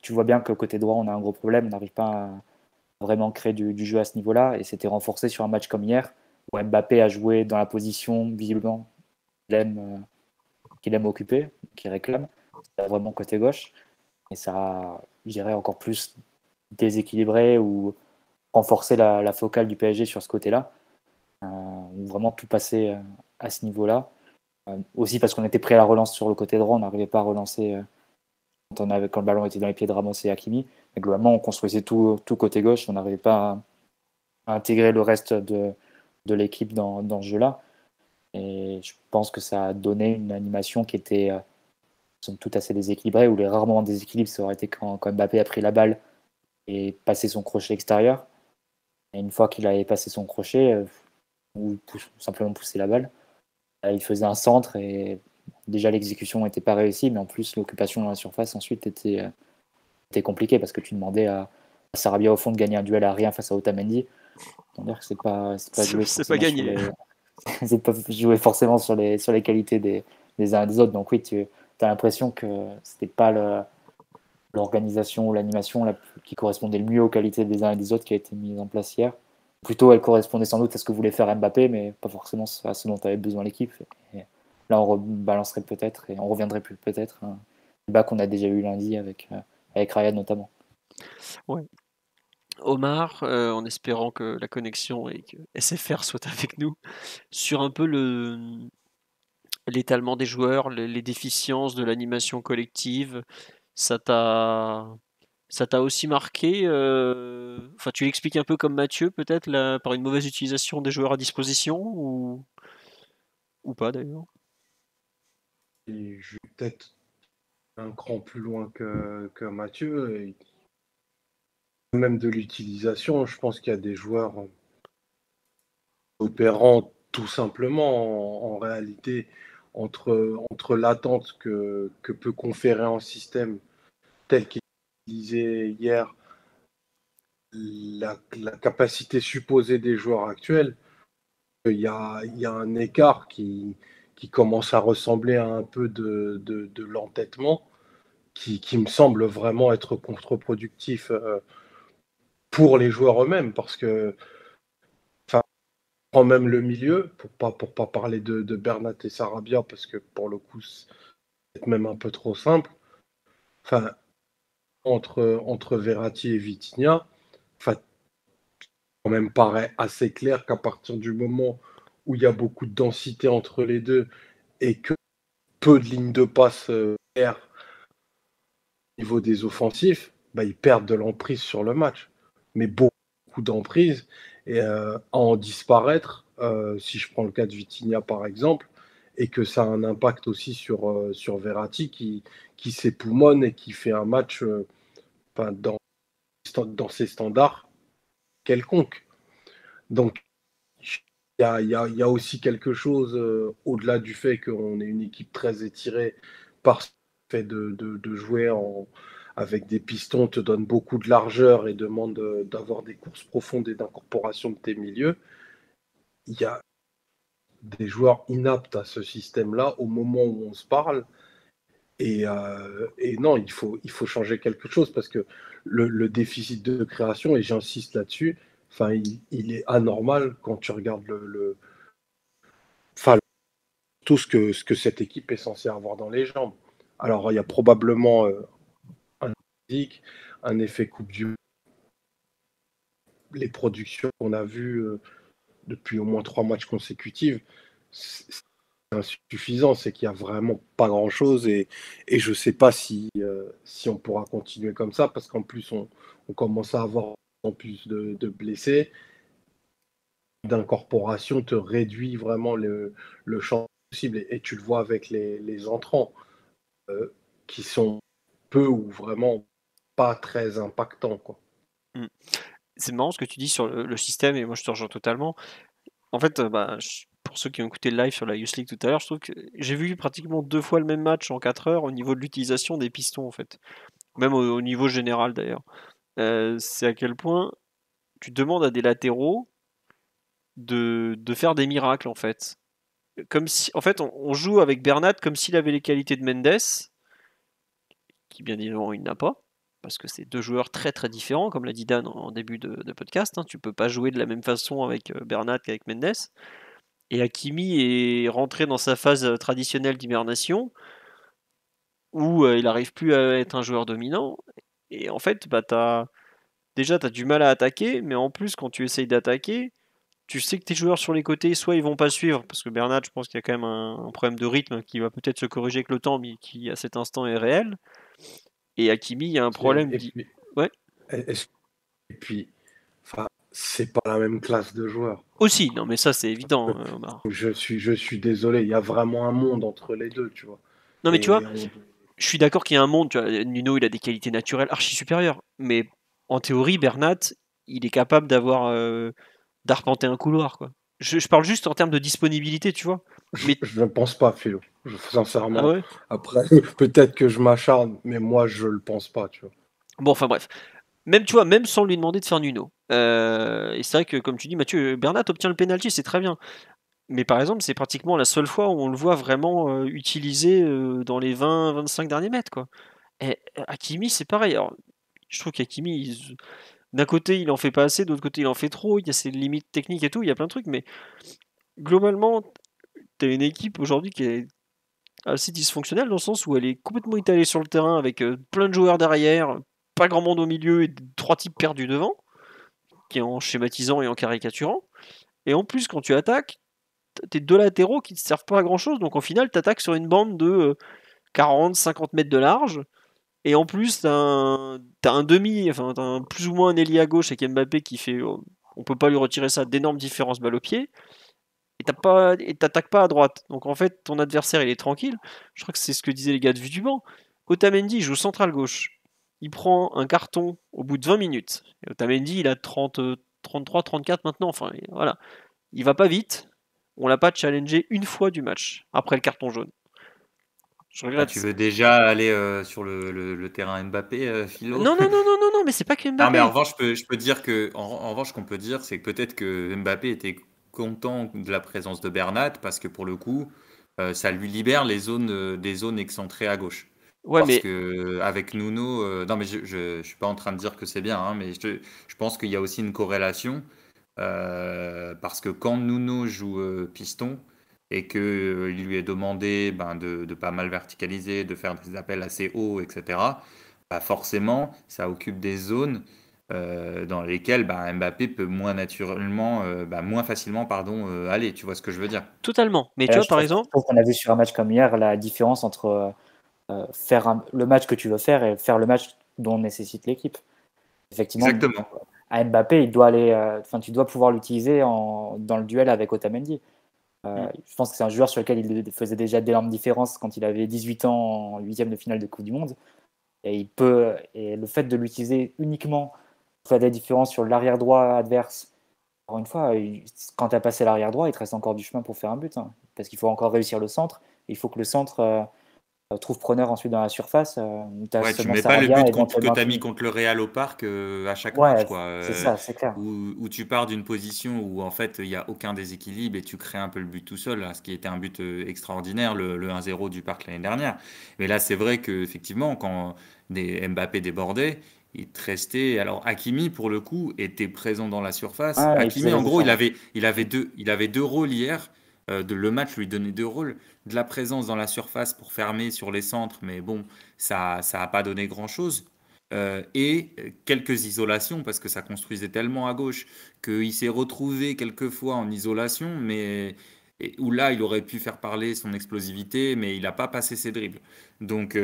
Tu vois bien que côté droit, on a un gros problème. On n'arrive pas à vraiment créer du jeu à ce niveau-là. Et c'était renforcé sur un match comme hier, où Mbappé a joué dans la position, visiblement, qu'il aime occuper, qu'il réclame. C'est vraiment côté gauche. Et ça a, je dirais, encore plus déséquilibré ou renforcé la focale du PSG sur ce côté-là. Vraiment tout passer à ce niveau-là. Aussi parce qu'on était prêt à la relance sur le côté droit, on n'arrivait pas à relancer quand le ballon était dans les pieds de Ramos et Hakimi. Mais globalement, on construisait tout côté gauche, on n'arrivait pas à intégrer le reste de l'équipe dans ce jeu-là. Et je pense que ça a donné une animation qui était somme toute assez déséquilibrée, où les rares moments de déséquilibre, ça aurait été quand Mbappé a pris la balle et passé son crochet extérieur. Et une fois qu'il avait passé son crochet, ou simplement pousser la balle, il faisait un centre et déjà l'exécution n'était pas réussie, mais en plus l'occupation dans la surface ensuite était compliquée parce que tu demandais à Sarabia au fond de gagner un duel à rien face à Otamendi. C'est-à-dire que c'est pas joué C'est pas forcément sur gagné. c'est pas joué forcément sur les qualités des uns et des autres. Donc oui, tu as l'impression que c'était pas l'organisation ou l'animation qui correspondait le mieux aux qualités des uns et des autres qui a été mise en place hier. Plutôt, elle correspondait sans doute à ce que voulait faire Mbappé, mais pas forcément à ce dont avait besoin l'équipe. Et là, on rebalancerait peut-être et on reviendrait peut-être à un débat qu'on a déjà eu lundi avec Ryan notamment. Ouais. Omar, en espérant que la connexion et que SFR soit avec nous, sur un peu l'étalement des joueurs, les déficiences de l'animation collective, ça t'a ça t'a aussi marqué. Enfin, tu l'expliques un peu comme Mathieu, peut-être, par une mauvaise utilisation des joueurs à disposition ou pas d'ailleurs. Et je vais peut-être un cran plus loin que Mathieu, et même de l'utilisation. Je pense qu'il y a des joueurs opérant tout simplement en réalité entre l'attente que peut conférer un système tel qu'il est utilisé hier, la capacité supposée des joueurs actuels. Il y a un écart qui commence à ressembler à un peu de l'entêtement qui me semble vraiment être contre-productif pour les joueurs eux-mêmes, parce que prend même le milieu, pour pas parler de Bernat et Sarabia, parce que pour le coup, c'est même un peu trop simple. Enfin, entre Verratti et Vitinha, enfin, quand même paraît assez clair qu'à partir du moment où il y a beaucoup de densité entre les deux et que peu de lignes de passe au niveau des offensifs, bah, ils perdent de l'emprise sur le match. Mais beaucoup d'emprise. Et à en disparaître, si je prends le cas de Vitinha par exemple, et que ça a un impact aussi sur Verratti qui s'époumonne et qui fait un match dans ses standards quelconques. Donc, il y a aussi quelque chose au-delà du fait qu'on est une équipe très étirée par le fait de jouer avec des pistons, te donne beaucoup de largeur et demande d'avoir des courses profondes et d'incorporation de tes milieux. Il y a des joueurs inaptes à ce système-là au moment où on se parle. Et non, il faut changer quelque chose parce que le déficit de création, et j'insiste là-dessus, enfin, il est anormal quand tu regardes enfin, tout ce que cette équipe est censée avoir dans les jambes. Alors, il y a probablement un physique, un effet Coupe du Monde. Les productions qu'on a vues depuis au moins 3 matchs consécutifs, c'est insuffisant, c'est qu'il n'y a vraiment pas grand-chose et je ne sais pas si on pourra continuer comme ça parce qu'en plus, on commence à avoir en plus de blessés. D'incorporation te réduit vraiment le champ possible et tu le vois avec les entrants qui sont peu ou vraiment pas très impactant, quoi. C'est marrant ce que tu dis sur le système, et moi je te rejoins totalement. En fait, pour ceux qui ont écouté le live sur la Youth League tout à l'heure, je trouve que j'ai vu pratiquement 2 fois le même match en 4 heures au niveau de l'utilisation des pistons, en fait. Même au niveau général d'ailleurs. C'est à quel point tu demandes à des latéraux de faire des miracles, en fait. Comme si, en fait, on joue avec Bernat comme s'il avait les qualités de Mendes, qui bien évidemment il n'a pas, parce que c'est 2 joueurs très très différents, comme l'a dit Dan en début de podcast. Hein. Tu peux pas jouer de la même façon avec Bernat qu'avec Mendes. Et Hakimi est rentré dans sa phase traditionnelle d'hibernation, où il n'arrive plus à être un joueur dominant. Et en fait, déjà, tu as du mal à attaquer, mais en plus, quand tu essayes d'attaquer, tu sais que tes joueurs sur les côtés, soit ils vont pas suivre, parce que Bernat, je pense qu'il y a quand même un problème de rythme qui va peut-être se corriger avec le temps, mais qui à cet instant est réel. Et Hakimi, il y a un problème. Et puis, Ouais. et puis, enfin, c'est pas la même classe de joueurs. Aussi, non, mais ça c'est évident, Omar. Je suis désolé, il y a vraiment un monde entre les deux, tu vois. Non, mais tu vois, Et je suis d'accord qu'il y a un monde. Tu vois, Nuno, il a des qualités naturelles archi supérieures, mais en théorie, Bernat, il est capable d'arpenter un couloir, quoi. Je parle juste en termes de disponibilité, tu vois. Mais je ne pense pas, Philo. ah Sincèrement. ouais. Après, peut-être que je m'acharne, mais moi, je le pense pas, tu vois. Bon, enfin bref. Même, tu vois, même sans lui demander de faire Nuno. Et c'est vrai que, comme tu dis, Mathieu, Bernat obtient le penalty, c'est très bien. Mais par exemple, c'est pratiquement la seule fois où on le voit vraiment utilisé dans les 20-25 derniers mètres, quoi. Et Hakimi, c'est pareil. Alors, je trouve qu'Hakimi, d'un côté, il en fait pas assez, de l'autre côté, il en fait trop. Il y a ses limites techniques et tout, il y a plein de trucs, mais globalement, tu as une équipe aujourd'hui qui est assez dysfonctionnelle dans le sens où elle est complètement étalée sur le terrain avec plein de joueurs derrière, pas grand monde au milieu et 3 types perdus devant, qui est en schématisant et en caricaturant. Et en plus, quand tu attaques, tes 2 latéraux qui ne servent pas à grand chose, donc au final, tu attaques sur une bande de 40-50 mètres de large. Et en plus, t'as un demi, enfin, t'as plus ou moins un ailier à gauche avec Mbappé qui fait. On peut pas lui retirer ça, d'énormes différences balle au pied. Et t'attaques pas à droite. Donc en fait, ton adversaire, il est tranquille. Je crois que c'est ce que disaient les gars de Vue du banc. Otamendi joue central gauche. Il prend un carton au bout de 20 minutes. Et Otamendi, il a 30, 33, 34 maintenant. Enfin, voilà. Il va pas vite. On l'a pas challengé une fois du match après le carton jaune. Je regrette. Tu veux déjà aller sur le terrain Mbappé, Philo? Non, mais c'est pas que Non, mais Mbappé. en revanche, je peux dire que, en revanche, ce qu'on peut dire, c'est que peut-être que Mbappé était content de la présence de Bernat parce que pour le coup, ça lui libère des zones excentrées à gauche. Ouais, Parce mais que avec Nuno, non, mais je suis pas en train de dire que c'est bien, hein, mais je pense qu'il y a aussi une corrélation parce que quand Nuno joue piston et que il lui est demandé de pas mal verticaliser, de faire des appels assez hauts, etc. Bah forcément, ça occupe des zones dans lesquelles Mbappé peut moins naturellement, moins facilement, pardon, aller. Tu vois ce que je veux dire? totalement. Mais Et tu là, vois, par exemple, je trouve qu'on a vu sur un match comme hier la différence entre faire le match que tu veux faire et faire le match dont nécessite l'équipe. Effectivement, Exactement. à Mbappé, il doit aller, tu dois pouvoir l'utiliser dans le duel avec Otamendi. Je pense que c'est un joueur sur lequel il faisait déjà d'énormes différences quand il avait 18 ans en 8e de finale de Coupe du Monde. Et le fait de l'utiliser uniquement pour faire des différences sur l'arrière droit adverse, encore une fois, quand tu as passé l'arrière droit, il te reste encore du chemin pour faire un but. Hein, parce qu'il faut encore réussir le centre. Il faut que le centre trouve preneur ensuite dans la surface. Ouais, tu mets pas le but que tu as mis contre le Real au Parc à chaque match, quoi. C'est ça, c'est clair. Où tu pars d'une position où en fait il n'y a aucun déséquilibre et tu crées un peu le but tout seul, là, ce qui était un but extraordinaire, le 1-0 du Parc l'année dernière. Mais là, c'est vrai qu'effectivement, quand des Mbappé débordait, il te restait. Alors, Hakimi, pour le coup, était présent dans la surface. Ah, Hakimi, en gros, il avait deux rôles hier. Le match lui donnait 2 rôles. De la présence dans la surface pour fermer sur les centres, mais bon, ça a pas donné grand-chose. Et quelques isolations, parce que ça construisait tellement à gauche qu'il s'est retrouvé quelquefois en isolation, mais où là, il aurait pu faire parler son explosivité, mais il n'a pas passé ses dribbles. Donc,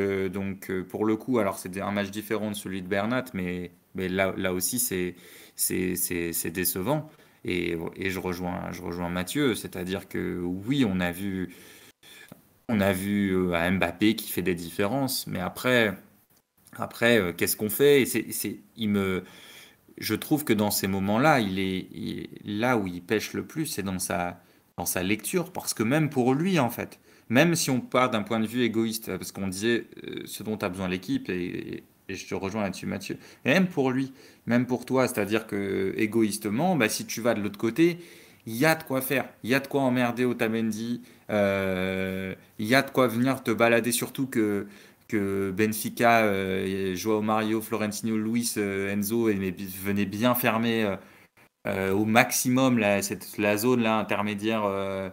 pour le coup, alors c'est un match différent de celui de Bernat, mais là aussi, c'est décevant. Et je rejoins Mathieu, c'est-à-dire que oui, on a vu Mbappé qui fait des différences, mais après, Après, qu'est-ce qu'on fait? Je trouve que dans ces moments-là, là où il pêche le plus, c'est dans sa lecture, parce que même pour lui, en fait, même si on part d'un point de vue égoïste, parce qu'on disait ce dont a besoin l'équipe, et je te rejoins là-dessus, Mathieu, et même pour lui, même pour toi, c'est-à-dire que égoïstement, bah, si tu vas de l'autre côté, il y a de quoi faire, il y a de quoi emmerder Otamendi, il y a de quoi venir te balader, surtout que Benfica, Joao Mario, Florentino, Luis, Enzo venaient bien fermer au maximum la zone là, intermédiaire,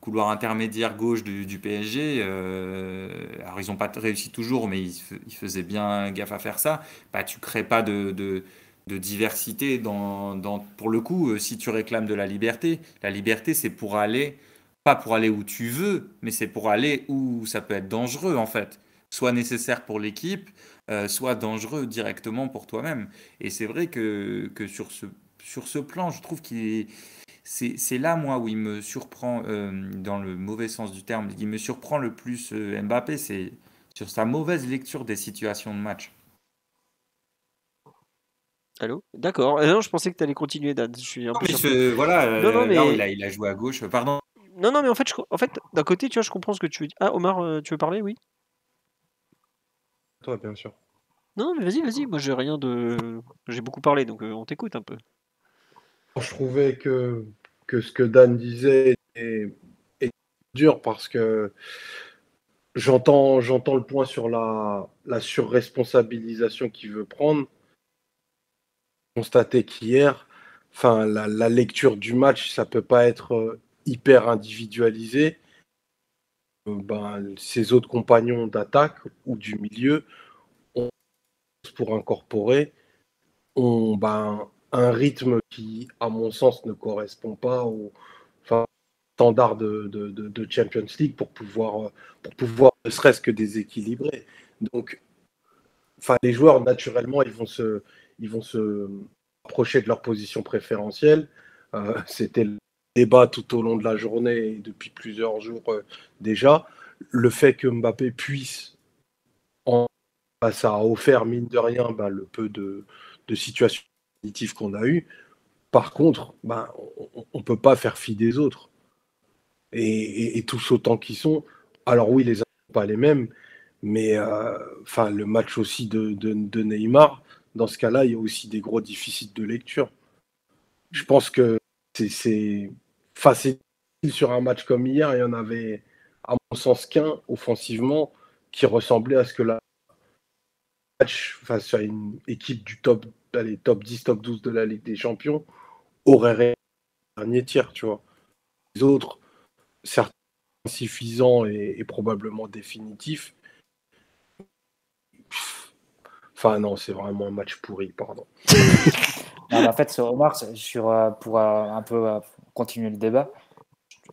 couloir intermédiaire gauche du PSG. Alors ils n'ont pas réussi toujours, mais ils faisaient bien gaffe à faire ça. Bah, tu crées pas de diversité pour le coup, si tu réclames de la liberté c'est pour aller, pas pour aller où tu veux, mais c'est pour aller où ça peut être dangereux en fait. Soit nécessaire pour l'équipe, soit dangereux directement pour toi-même. Et c'est vrai que sur ce plan, je trouve c'est là, moi, où il me surprend, dans le mauvais sens du terme, il me surprend le plus Mbappé, c'est sur sa mauvaise lecture des situations de match. Allô? D'accord. Non, je pensais que tu allais continuer, Dan. Je suis un Non, peu mais surpris. voilà, Non, non, là où mais il a joué à gauche, pardon. non, non, mais en fait, d'un côté, tu vois, je comprends ce que tu veux dire. Ah, Omar, tu veux parler? Oui. Toi, bien sûr. Non, mais vas-y, vas-y. Moi, j'ai rien de. J'ai beaucoup parlé, donc on t'écoute un peu. Je trouvais que ce que Dan disait est dur parce que j'entends le point sur la surresponsabilisation qu'il veut prendre. Constater qu'hier, enfin, la lecture du match, ça peut pas être hyper individualisé. Ben, ses autres compagnons d'attaque ou du milieu ont pour incorporer ont ben, un rythme qui, à mon sens, ne correspond pas au enfin, standard de Champions League pour pouvoir ne serait-ce que déséquilibrer. Donc, enfin, les joueurs, naturellement, ils vont se approcher de leur position préférentielle. C'était le débat tout au long de la journée et depuis plusieurs jours déjà. Le fait que Mbappé puisse, ça a offert, mine de rien, ben, le peu de situations positives qu'on a eues. Par contre, ben, on ne peut pas faire fi des autres. Et tous autant qu'ils sont. Alors oui, les attentes ne sont pas les mêmes, mais enfin, le match aussi de Neymar, dans ce cas-là, il y a aussi des gros déficits de lecture. Je pense que c'est facile sur un match comme hier, il y en avait, à mon sens, qu'un offensivement qui ressemblait à ce que la match face à une équipe du allez, top 10, top 12 de la Ligue des Champions aurait réussi le dernier tiers, tu vois. Les autres, certains insuffisants et probablement définitifs. Enfin non, c'est vraiment un match pourri, pardon. Non, mais en fait, sur Omar, pour un peu continuer le débat,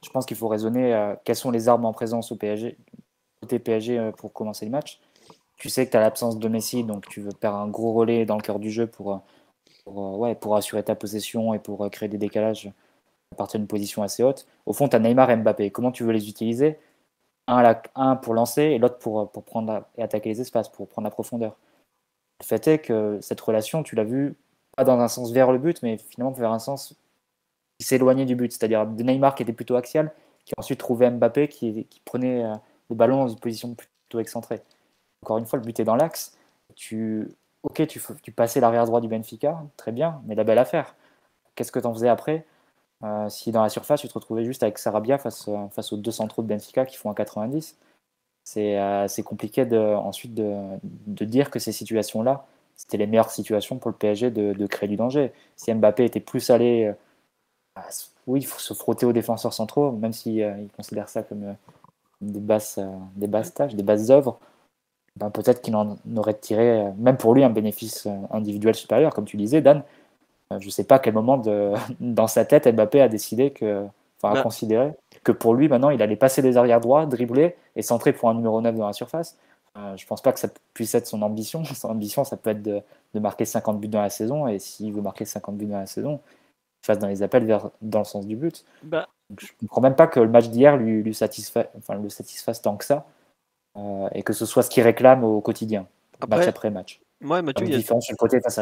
je pense qu'il faut raisonner quelles sont les armes en présence au PSG, côté PSG pour commencer le match. Tu sais que tu as l'absence de Messi, donc tu veux faire un gros relais dans le cœur du jeu pour assurer ta possession et pour créer des décalages à partir d'une position assez haute. Au fond, tu as Neymar et Mbappé. Comment tu veux les utiliser? Un pour lancer et l'autre pour prendre et attaquer les espaces, pour prendre la profondeur. Le fait est que cette relation, tu l'as vu, pas dans un sens vers le but, mais finalement vers un sens qui s'éloignait du but. C'est-à-dire de Neymar qui était plutôt axial, qui ensuite trouvait Mbappé qui prenait le ballon dans une position plutôt excentrée. Encore une fois, le but est dans l'axe. Tu passais l'arrière droit du Benfica, très bien, mais la belle affaire. Qu'est-ce que tu en faisais après si dans la surface, tu te retrouvais juste avec Sarabia face aux deux centraux de Benfica qui font un 90? C'est compliqué ensuite de dire que ces situations-là, c'était les meilleures situations pour le PSG de créer du danger. Si Mbappé était plus allé, oui, il faut se frotter aux défenseurs centraux, même s'ils il considèrent ça comme des basses tâches, des basses œuvres, ben peut-être qu'il en aurait tiré, même pour lui, un bénéfice individuel supérieur. Comme tu disais, Dan, je ne sais pas à quel moment dans sa tête, Mbappé a décidé a considéré que pour lui, maintenant, il allait passer les arrières droits, dribbler et centrer pour un numéro 9 dans la surface. Je ne pense pas que ça puisse être son ambition. Son ambition, ça peut être de marquer 50 buts dans la saison. Et s'il veut marquer 50 buts dans la saison, il fasse dans les appels dans le sens du but. Donc, je ne comprends même pas que le match d'hier le satisfasse tant que ça et que ce soit ce qu'il réclame au quotidien. match Après, après match. moi, Mathieu, Avec différence sur le côté face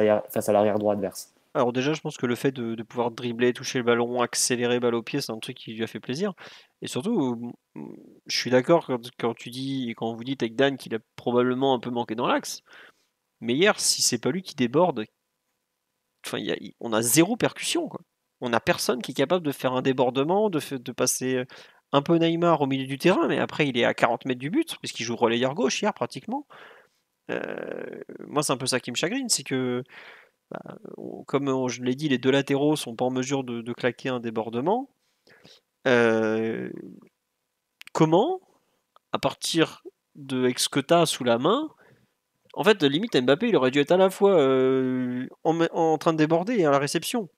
à l'arrière droit adverse. alors déjà, je pense que le fait de pouvoir dribbler, toucher le ballon, accélérer balle au pied, c'est un truc qui lui a fait plaisir. Et surtout, je suis d'accord quand tu dis, quand vous dites avec Dan qu'il a probablement un peu manqué dans l'axe. Mais hier, si c'est pas lui qui déborde, enfin, on a zéro percussion, quoi. On a personne qui est capable de faire un débordement, de passer un peu Neymar au milieu du terrain, mais après il est à 40 mètres du but, puisqu'il joue relayeur gauche hier pratiquement. Moi, c'est un peu ça qui me chagrine, c'est que, comme je l'ai dit, les deux latéraux sont pas en mesure de claquer un débordement. Euh, Comment, à partir de ce que tu as sous la main, en fait, limite Mbappé, il aurait dû être à la fois en train de déborder et à la réception.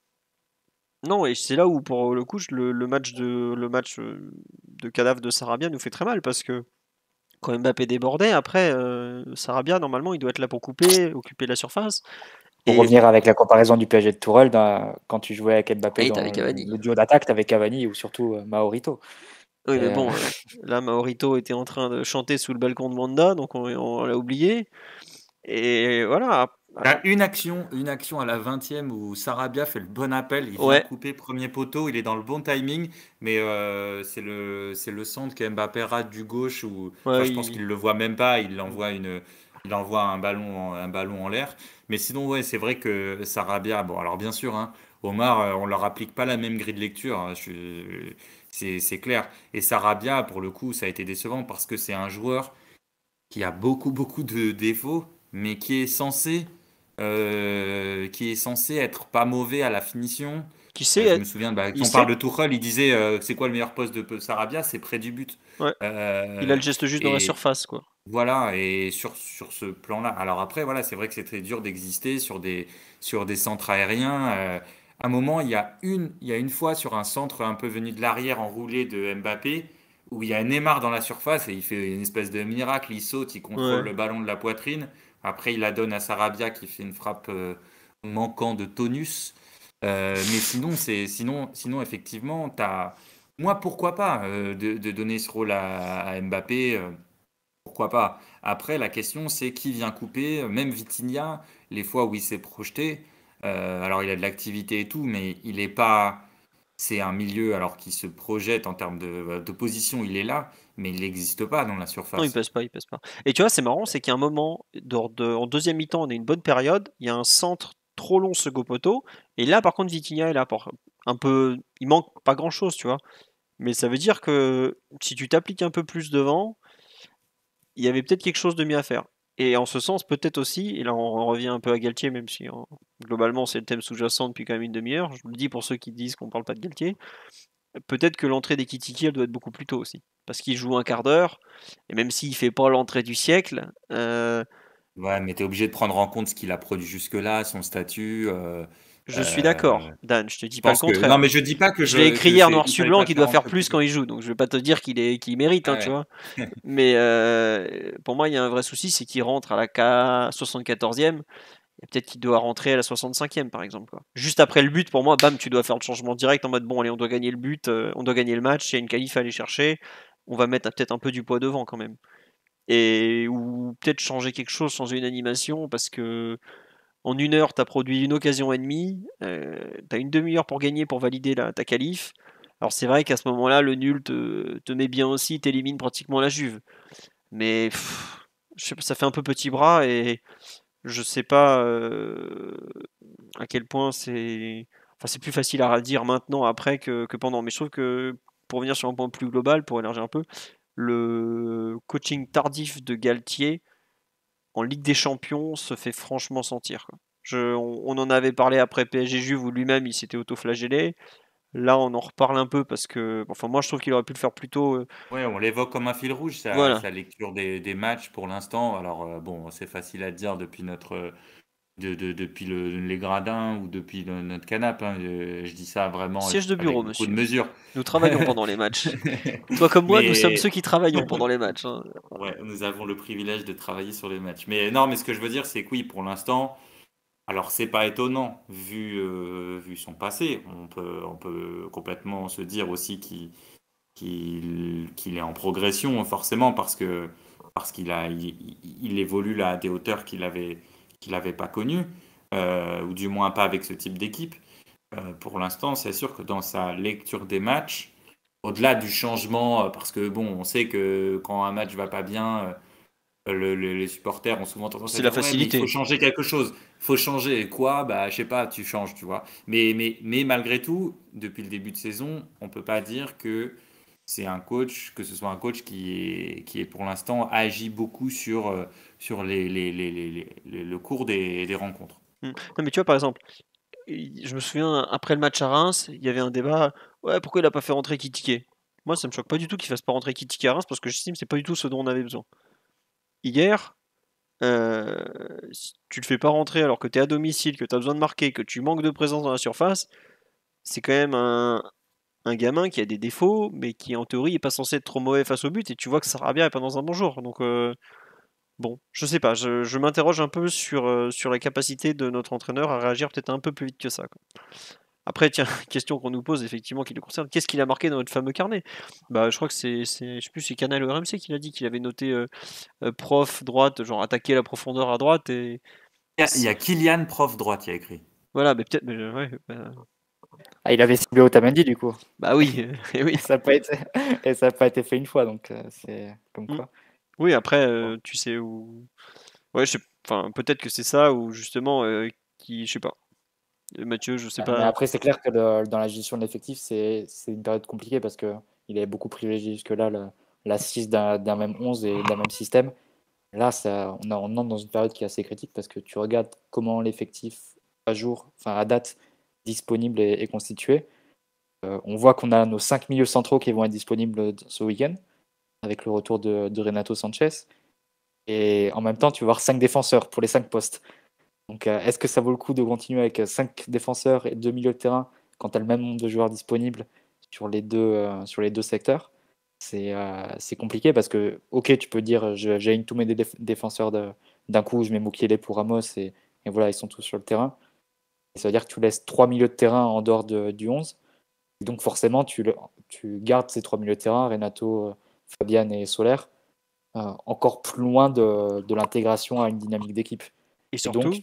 Non, et c'est là où, pour le coup, le match de cadavre de Sarabia nous fait très mal parce que quand Mbappé débordait, après, Sarabia, normalement, il doit être là pour couper, occuper la surface. Pour Et revenir avec la comparaison du PSG de Tourelle, quand tu jouais avec Mbappé il est dans avec Cavani. le duo d'attaque, t'avais Cavani ou surtout Maorito. Oui, mais Et, bon, là, Maorito était en train de chanter sous le balcon de Wanda, donc on l'a oublié. Et voilà. Il y a une action à la 20e où Sarabia fait le bon appel, il vient Ouais, couper premier poteau, il est dans le bon timing, mais c'est le centre que Mbappé rate du gauche où, enfin, ouais, je pense qu'il le voit même pas, il envoie un ballon en l'air. Mais sinon, ouais, c'est vrai que Sarabia, bon, alors bien sûr, hein, Omar, on leur applique pas la même grille de lecture, hein, c'est clair. Et Sarabia, pour le coup, ça a été décevant parce que c'est un joueur qui a beaucoup, beaucoup de défauts, mais qui est censé être pas mauvais à la finition. qui Je sait, me souviens, quand il on parle sait, de Tuchel, il disait c'est quoi le meilleur poste de Sarabia? C'est près du but. ouais, il a Euh, le geste juste dans la et surface, quoi. voilà, et sur ce plan-là. Alors après, voilà, c'est vrai que c'est très dur d'exister sur des centres aériens. À un moment, il y a une fois sur un centre un peu venu de l'arrière enroulé de Mbappé, où il y a Neymar dans la surface et il fait une espèce de miracle. Il saute, il contrôle Ouais. le ballon de la poitrine. Après, il la donne à Sarabia qui fait une frappe manquant de tonus. Mais sinon, effectivement, moi, pourquoi pas de donner ce rôle à Mbappé. Pourquoi pas? Après, la question, c'est qui vient couper. Même Vitinha, les fois où il s'est projeté, alors il a de l'activité et tout, mais il est pas. C'est un milieu alors qui se projette en termes de position, il est là, mais il n'existe pas dans la Non, il surface. passe pas, il passe pas. Et tu vois, c'est marrant, c'est qu'il y a un moment, en deuxième mi-temps, on a une bonne période, il y a un centre trop long second poteau, et là, par contre, Vitinha est là pour un peu, il manque pas grand-chose, tu vois. Mais ça veut dire que si tu t'appliques un peu plus devant, il y avait peut-être quelque chose de mieux à faire. Et en ce sens, peut-être aussi, et là on revient un peu à Galtier, même si globalement c'est le thème sous-jacent depuis quand même une demi-heure, je le dis pour ceux qui disent qu'on parle pas de Galtier, peut-être que l'entrée d'Ekitike, elle doit être beaucoup plus tôt aussi. Parce qu'il joue un quart d'heure, et même s'il fait pas l'entrée du siècle, Ouais, mais tu es obligé de prendre en compte ce qu'il a produit jusque-là, son statut. je suis d'accord, euh, Dan, je te je dis pas le pense que. Non, contraire. mais je dis pas que, Je l'ai écrit que hier c'est noir il sur fallait blanc pas qu'il faire doit faire rentrer plus plus. quand il joue, donc je vais pas te dire qu'il mérite, hein, tu Ouais. vois. Mais pour moi, il y a un vrai souci, c'est qu'il rentre à la 74e. Et peut-être qu'il doit rentrer à la 65e par exemple, quoi. Juste après le but, pour moi, bam, tu dois faire le changement direct en mode bon, allez, on doit gagner le but, on doit gagner le match, il y a une qualif à aller chercher, on va mettre peut-être un peu du poids devant quand même. Et ou peut-être changer quelque chose, changer une animation, parce que en une heure, tu as produit une occasion et demie, tu as une demi-heure pour gagner, pour valider ta qualif. Alors c'est vrai qu'à ce moment-là, le nul te met bien aussi, t'élimine pratiquement la Juve. Mais je sais pas, ça fait un peu petit bras et je sais pas à quel point c'est. Enfin, c'est plus facile à dire maintenant, après, que pendant. Mais je trouve que, pour venir sur un point plus global, pour élargir un peu, le coaching tardif de Galtier en Ligue des Champions se fait franchement sentir, quoi. On en avait parlé après PSG Juve où lui-même il s'était auto-flagellé. Là, on en reparle un peu parce que. Enfin, moi je trouve qu'il aurait pu le faire plus tôt. Ouais, on l'évoque comme un fil rouge, Voilà. sa lecture des matchs pour l'instant. Alors, bon, c'est facile à dire depuis depuis les gradins ou depuis notre canapé, hein. Je dis ça vraiment Siège de avec bureau, beaucoup de monsieur. mesure. Nous travaillons pendant les matchs. Toi comme moi, nous sommes Mais ceux qui travaillons pendant les matchs, hein. ouais, nous avons le privilège de travailler sur les matchs. Mais non, mais ce que je veux dire, c'est que oui, pour l'instant, alors c'est pas étonnant vu son passé. On peut complètement se dire aussi qu'il est en progression, forcément, parce que parce il évolue là à des hauteurs qu'il avait pas connues, ou du moins pas avec ce type d'équipe. Pour l'instant, c'est sûr que dans sa lecture des matchs, au-delà du changement, parce que bon, on sait que quand un match va pas bien, les supporters ont souvent tendance à C'est la dire ouais, mais il faut facilité. changer quelque chose. Il faut changer quoi? Bah, je sais pas, tu changes, tu vois. Mais malgré tout, depuis le début de saison, on peut pas dire que c'est un coach, que ce soit un coach qui est pour l'instant agit beaucoup sur le cours des rencontres. Non, mais tu vois, par exemple, je me souviens, après le match à Reims, il y avait un débat. Ouais, pourquoi il a pas fait rentrer Kitike? Moi, ça me choque pas du tout qu'il fasse pas rentrer Kitike à Reims parce que j'estime que c'est pas du tout ce dont on avait besoin. Hier, si tu le fais pas rentrer alors que tu es à domicile, que tu as besoin de marquer, que tu manques de présence dans la surface, c'est quand même un gamin qui a des défauts, mais qui en théorie est pas censé être trop mauvais face au but. Et tu vois que Sarabia est pas dans un bon jour. Donc, bon, je sais pas, je m'interroge un peu sur la capacité de notre entraîneur à réagir peut-être un peu plus vite que ça, quoi. Après, tiens, question qu'on nous pose effectivement qui le concerne, qu'est-ce qu'il a marqué dans notre fameux carnet? Bah, je crois que je sais plus, c'est Canal RMC qui l'a dit, qu'il avait noté prof droite, genre attaquer la profondeur à droite et Il y a Kylian, prof droite, qui a écrit. voilà, mais peut-être, ouais, Ah, il avait ciblé Otamendi du coup. bah oui, et oui. Et ça n'a pas été... et ça a pas été fait une fois, donc c'est comme Mm. quoi. Oui, après, tu sais où. Ouais, enfin, peut-être que c'est ça, ou justement, je sais pas. Mathieu, je sais Mais pas. après, c'est clair que dans la gestion de l'effectif, c'est une période compliquée parce que il avait beaucoup privilégié jusque-là l'assise d'un même 11 et d'un même système. Là, on entre dans une période qui est assez critique parce que tu regardes comment l'effectif à jour, enfin à date, disponible est constitué. On voit qu'on a nos 5 milieux centraux qui vont être disponibles ce week-end avec le retour de Renato Sanchez. Et en même temps, tu vas avoir 5 défenseurs pour les 5 postes. Donc, est-ce que ça vaut le coup de continuer avec 5 défenseurs et 2 milieux de terrain quand tu as le même nombre de joueurs disponibles sur les deux secteurs? C'est compliqué parce que, ok, tu peux dire j'aligne tous mes défenseurs d'un coup, je mets Mukiele pour Ramos et voilà, ils sont tous sur le terrain. Et ça veut dire que tu laisses 3 milieux de terrain en dehors du 11. Et donc, forcément, tu gardes ces 3 milieux de terrain, Renato, Fabian et Soler, encore plus loin de l'intégration à une dynamique d'équipe. Et Et surtout,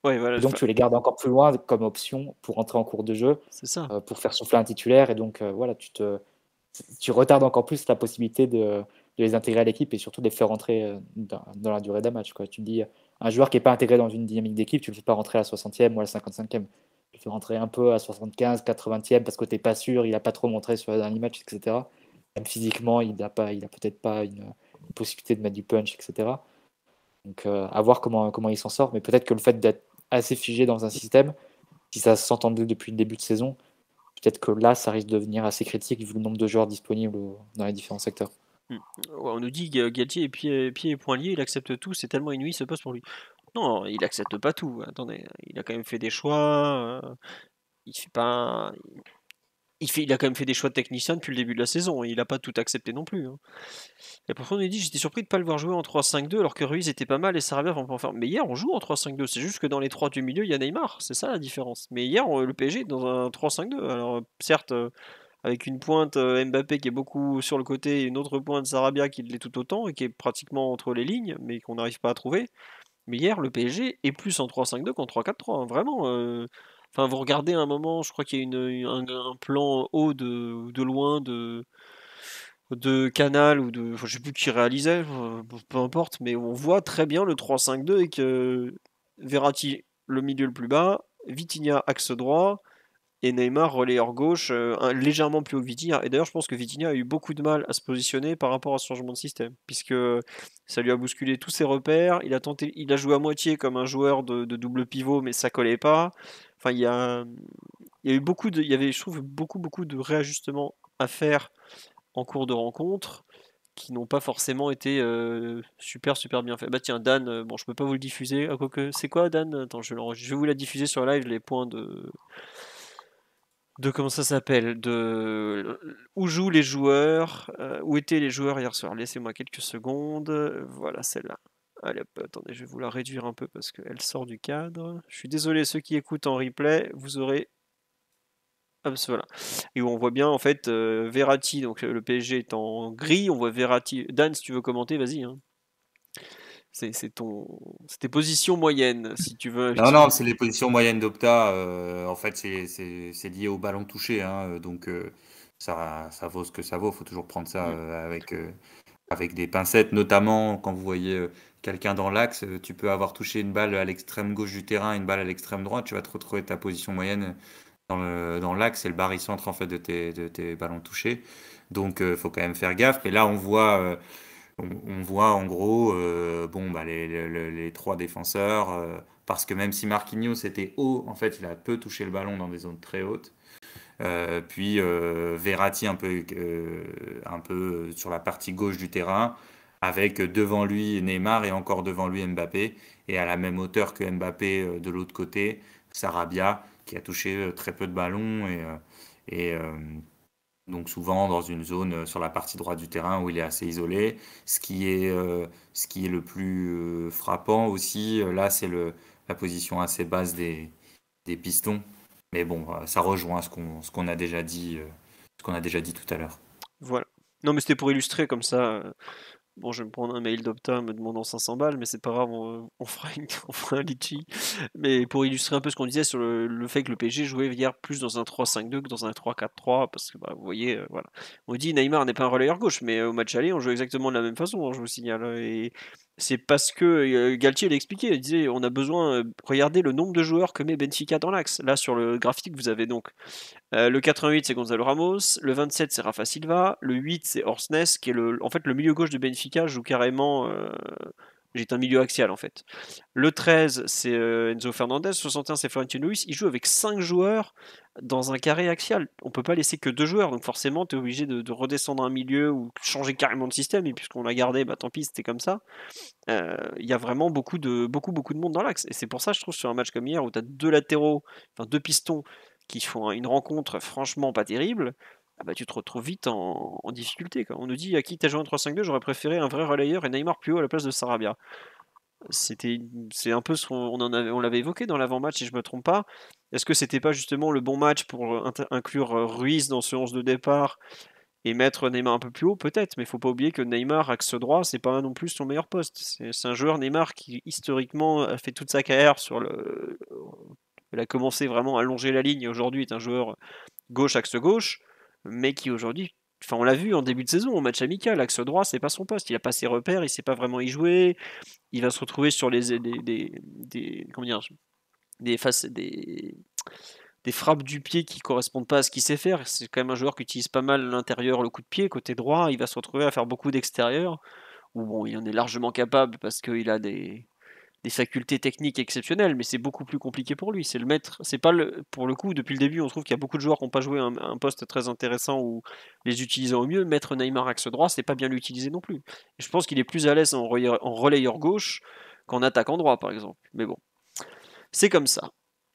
ouais, voilà, donc tu les gardes encore plus loin comme option pour entrer en cours de jeu, c'est ça. pour faire souffler un titulaire. Et donc voilà, tu retardes encore plus la possibilité de les intégrer à l'équipe et surtout de les faire rentrer dans la durée d'un match, quoi. Tu te dis, un joueur qui n'est pas intégré dans une dynamique d'équipe, tu ne le fais pas rentrer à la 60e ou à la 55e. Tu le fais rentrer un peu à 75, 80e parce que tu n'es pas sûr, il n'a pas trop montré sur les derniers matchs, etc. Même physiquement, il n'a peut-être pas une possibilité de mettre du punch, etc. Donc à voir comment il s'en sort. Mais peut-être que le fait d'être assez figé dans un système, si ça s'entendait depuis le début de saison, peut-être que là, ça risque de devenir assez critique vu le nombre de joueurs disponibles dans les différents secteurs. Ouais, on nous dit que Galtier est pieds et poings liés, il accepte tout, c'est tellement inouï ce poste pour lui. Non, il accepte pas tout. Attendez, il a quand même fait des choix. Il fait pas. Il a quand même fait des choix de technicien depuis le début de la saison. Il a pas tout accepté non plus, hein. Et pourtant, on nous dit j'étais surpris de pas le voir jouer en 3-5-2 alors que Ruiz était pas mal et Sarabia va en faire. Mais hier, on joue en 3-5-2. C'est juste que dans les trois du milieu, il y a Neymar. C'est ça la différence. Mais hier, le PSG est dans un 3-5-2. Alors, certes, avec une pointe Mbappé qui est beaucoup sur le côté et une autre pointe Sarabia qui l'est tout autant et qui est pratiquement entre les lignes, mais qu'on n'arrive pas à trouver. Mais hier, le PSG est plus en 3-5-2 qu'en 3-4-3, hein, vraiment. Enfin, vous regardez un moment, je crois qu'il y a un plan haut de loin de Canal ou de. Enfin, je sais plus qui réalisait, peu importe, mais on voit très bien le 3-5-2 et que Verratti, le milieu le plus bas, Vitinha axe droit, et Neymar relayeur gauche, légèrement plus haut que Vitinha. Et d'ailleurs, je pense que Vitinha a eu beaucoup de mal à se positionner par rapport à ce changement de système, puisque ça lui a bousculé tous ses repères. Il a joué à moitié comme un joueur de double pivot, mais ça collait pas. Enfin, il y a eu il y avait, je trouve, beaucoup de réajustements à faire en cours de rencontre qui n'ont pas forcément été super bien faits. Bah tiens, Dan, bon, je peux pas vous le diffuser. Ah, quoique, c'est quoi, Dan? Attends, je vais vous la diffuser sur live, les points de comment ça s'appelle, de où jouent les joueurs, où étaient les joueurs hier soir. Laissez-moi quelques secondes. Voilà celle-là. Allez hop, attendez, je vais vous la réduire un peu parce qu'elle sort du cadre. Je suis désolé, ceux qui écoutent en replay, vous aurez. Hop, voilà. Et où on voit bien en fait Verratti, donc le PSG est en gris, on voit Verratti. Dan, si tu veux commenter, vas-y, hein. c'est tes positions moyennes, si tu veux. Non, c'est les positions moyennes d'Opta. En fait, c'est lié au ballon touché, hein, donc ça vaut ce que ça vaut. Il faut toujours prendre ça avec des pincettes, notamment quand vous voyez quelqu'un dans l'axe. Tu peux avoir touché une balle à l'extrême gauche du terrain, une balle à l'extrême droite. Tu vas te retrouver ta position moyenne dans l'axe, c'est le barycentre en fait de tes ballons touchés. Donc, il faut quand même faire gaffe. Et là, on voit en gros bon, bah, les trois défenseurs, parce que même si Marquinhos était haut, en fait, il a peu touché le ballon dans des zones très hautes. Puis Verratti un peu sur la partie gauche du terrain, avec devant lui Neymar et encore devant lui Mbappé, et à la même hauteur que Mbappé de l'autre côté, Sarabia, qui a touché très peu de ballons et donc souvent dans une zone sur la partie droite du terrain où il est assez isolé. Ce qui est le plus frappant aussi, là, c'est la position assez basse des pistons. Mais bon, ça rejoint ce qu'on a déjà dit, tout à l'heure. Voilà. Non, mais c'était pour illustrer comme ça. Bon, je vais me prendre un mail d'Opta me demandant 500 balles, mais c'est pas grave, on fera, on fera un litchi. Mais pour illustrer un peu ce qu'on disait sur le fait que le PSG jouait hier plus dans un 3-5-2 que dans un 3-4-3, parce que bah, vous voyez, voilà. On dit Neymar n'est pas un relayeur gauche, mais au match aller, on joue exactement de la même façon, hein, je vous signale. Et c'est parce que Galtier l'expliquait, il disait on a besoin, regardez le nombre de joueurs que met Benfica dans l'axe. Là, sur le graphique, vous avez donc le 88, c'est Gonzalo Ramos. Le 27, c'est Rafa Silva. Le 8, c'est Orsnes, qui est en fait, le milieu gauche de Benfica joue carrément. J'ai un milieu axial en fait. Le 13, c'est Enzo Fernandez. 61, c'est Florentino Luis. Il joue avec 5 joueurs dans un carré axial. On peut pas laisser que 2 joueurs, donc forcément, tu es obligé de redescendre un milieu ou changer carrément de système. Et puisqu'on l'a gardé, bah tant pis, c'était comme ça. Il y a vraiment beaucoup de monde dans l'axe. Et c'est pour ça, je trouve, sur un match comme hier où tu as deux latéraux, enfin deux pistons qui font une rencontre franchement pas terrible, ah bah, tu te retrouves vite en difficulté, quoi. On nous dit à qui t'as joué en 3-5-2, j'aurais préféré un vrai relayeur et Neymar plus haut à la place de Sarabia. C'est un peu on l'avait évoqué dans l'avant-match, si je me trompe pas. Est-ce que c'était pas justement le bon match pour inclure Ruiz dans ce 11 de départ et mettre Neymar un peu plus haut, peut-être, mais il faut pas oublier que Neymar, axe droit, c'est pas non plus son meilleur poste. C'est un joueur, Neymar, qui historiquement a fait toute sa carrière sur le. Il a commencé vraiment à longer la ligne et aujourd'hui est un joueur gauche, axe gauche, mais qui aujourd'hui. Enfin, on l'a vu en début de saison, au match amical, axe droit, c'est pas son poste. Il a pas ses repères, il sait pas vraiment y jouer. Il va se retrouver sur comment dire, des frappes du pied qui correspondent pas à ce qu'il sait faire. C'est quand même un joueur qui utilise pas mal l'intérieur, le coup de pied, côté droit. Il va se retrouver à faire beaucoup d'extérieur. Où bon, il en est largement capable parce qu'il a des facultés techniques exceptionnelles, mais c'est beaucoup plus compliqué pour lui. C'est le maître. C'est pas pour le coup, depuis le début, on trouve qu'il y a beaucoup de joueurs qui n'ont pas joué un poste très intéressant ou les utilisant au mieux. Mettre Neymar axe droit, c'est pas bien l'utiliser non plus. Et je pense qu'il est plus à l'aise en relayeur gauche qu'en attaquant droit, par exemple. Mais bon, c'est comme ça.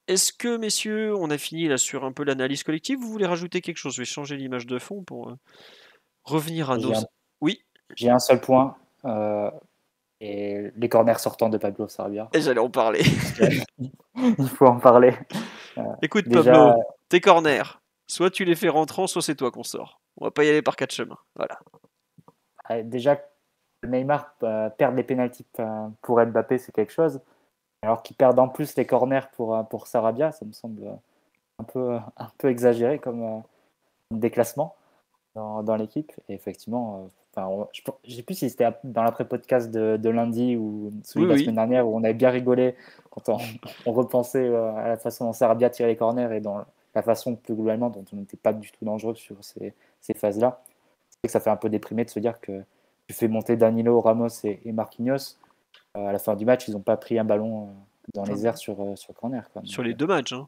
Est-ce que, messieurs, on a fini là sur un peu l'analyse collective? Vous voulez rajouter quelque chose? Je vais changer l'image de fond pour revenir à nos. Oui. J'ai un seul point. Et les corners sortants de Pablo Sarabia. Et j'allais en parler. Il faut en parler. Écoute, déjà... Pablo, tes corners, soit tu les fais rentrant, soit c'est toi qu'on sort. On va pas y aller par 4 chemins. Voilà. Déjà, Neymar perdre les pénaltys pour Mbappé, c'est quelque chose. Alors qu'il perde en plus les corners pour Sarabia, ça me semble un peu exagéré comme déclassement dans l'équipe. Et effectivement, je ne sais plus si c'était dans l'après-podcast de lundi ou celui de la semaine dernière où on avait bien rigolé quand on repensait à la façon dont Sarabia tirait les corners et dans la façon plus globalement dont on n'était pas du tout dangereux sur ces phases-là. C'est vrai que ça fait un peu déprimé de se dire que tu fais monter Danilo, Ramos et Marquinhos. À la fin du match, ils n'ont pas pris un ballon dans les airs sur corner. Quoi. Sur les deux matchs. Hein.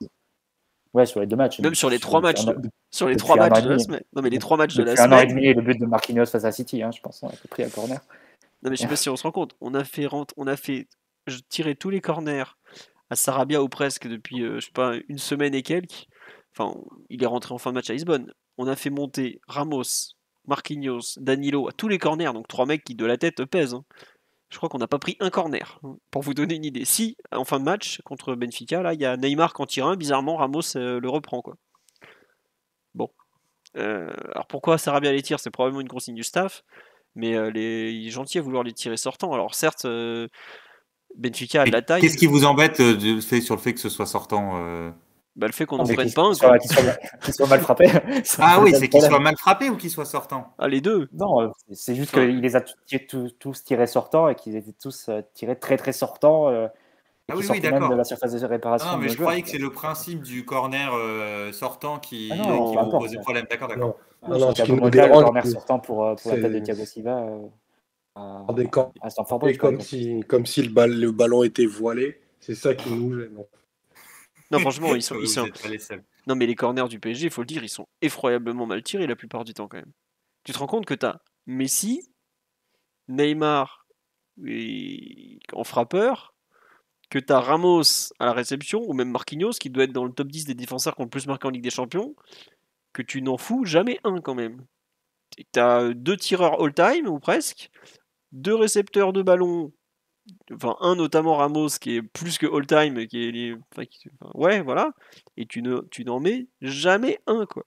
Ouais, sur les deux matchs. Même sur les 3 matchs. Sur les 3 matchs de la semaine. Non, mais les 3 matchs de la semaine. Un an et demi, le but de Marquinhos face à City, je pense, on a pris un corner. Non, mais je sais pas si on se rend compte. On a fait tirer tous les corners à Sarabia ou presque depuis, je sais pas, une semaine et quelques. Enfin, il est rentré en fin de match à Lisbonne. On a fait monter Ramos, Marquinhos, Danilo à tous les corners. Donc 3 mecs qui de la tête pèsent. Hein. Je crois qu'on n'a pas pris un corner. Pour vous donner une idée. Si, en fin de match, contre Benfica, là, il y a Neymar qui en tire un. Bizarrement, Ramos le reprend. Quoi. Bon. Alors pourquoi Sarabia les tire? C'est probablement une consigne du staff. mais il est gentil à vouloir les tirer sortants. Alors certes, Benfica a de Et la taille, qu'est-ce qui vous embête sur le fait que ce soit sortant le fait qu'on Non, n'en mais prenne qu'il pas un, soit, quoi. qu'il soit mal frappé, Ah oui, ça le c'est qu'il soit problème. mal frappé ou qu'il soit sortant? Ah, les deux. Non, c'est juste Enfin, qu'il les a tous tirés sortants et qu'ils étaient tous tirés très très sortants et Ah qui oui, oui, sortaient même de la d'accord. surface de Ah réparation non, de mais nos je joueurs. croyais que c'est le principe du corner sortant Ah non, qui peu non, vous importe. posait problème. D'accord, Non, d'accord. non, non, ça non, se ce qui Thiago nous Motta, le dérange, corner sortant pour la tête de c'est Thiago Silva à, des corners à Stamford Bridge, par exemple. comme si le ballon était voilé. C'est ça qui nous gêne. Non, franchement, Ouais, vous n'êtes pas les seuls. Non, mais les corners du PSG, il faut le dire, ils sont effroyablement mal tirés la plupart du temps quand même. Tu te rends compte que t'as Messi, Neymar en frappeur, que t'as Ramos à la réception, ou même Marquinhos, qui doit être dans le top 10 des défenseurs qui ont le plus marqué en Ligue des Champions, que tu n'en fous jamais un quand même. T'as deux tireurs all-time, ou presque, deux récepteurs de ballon, enfin un notamment Ramos qui est plus que all-time, ouais, voilà, et tu n'en mets jamais un, quoi.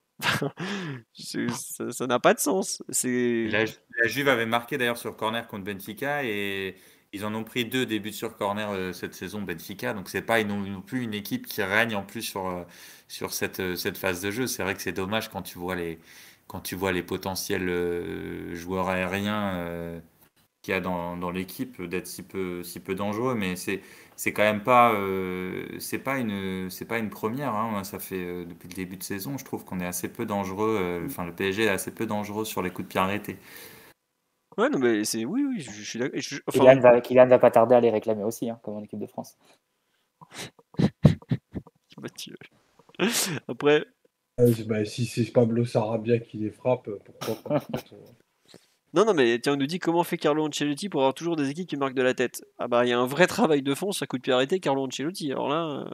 Ça n'a pas de sens. Et la Juve avait marqué d'ailleurs sur corner contre Benfica et ils en ont pris 2 des buts sur corner cette saison Benfica. Donc c'est pas non plus une équipe qui règne en plus sur cette phase de jeu. C'est vrai que c'est dommage quand tu vois les potentiels joueurs aériens qu'il y a dans l'équipe d'être si peu dangereux. Mais c'est quand même pas c'est pas une première. Hein. Ça fait depuis le début de saison, je trouve qu'on est assez peu dangereux. Enfin le PSG est assez peu dangereux sur les coups de pied arrêtés. Ouais, non, mais c'est. Oui, oui, je suis d'accord. Enfin, Kylian va pas tarder à les réclamer aussi, hein, comme en équipe de France. Mathieu. Après, Bah, si c'est Pablo Sarabia qui les frappe, pourquoi pas. non, non, mais tiens, on nous dit comment fait Carlo Ancelotti pour avoir toujours des équipes qui marquent de la tête. Ah bah, il y a un vrai travail de fond sur coup de pied arrêté, Carlo Ancelotti. Alors là,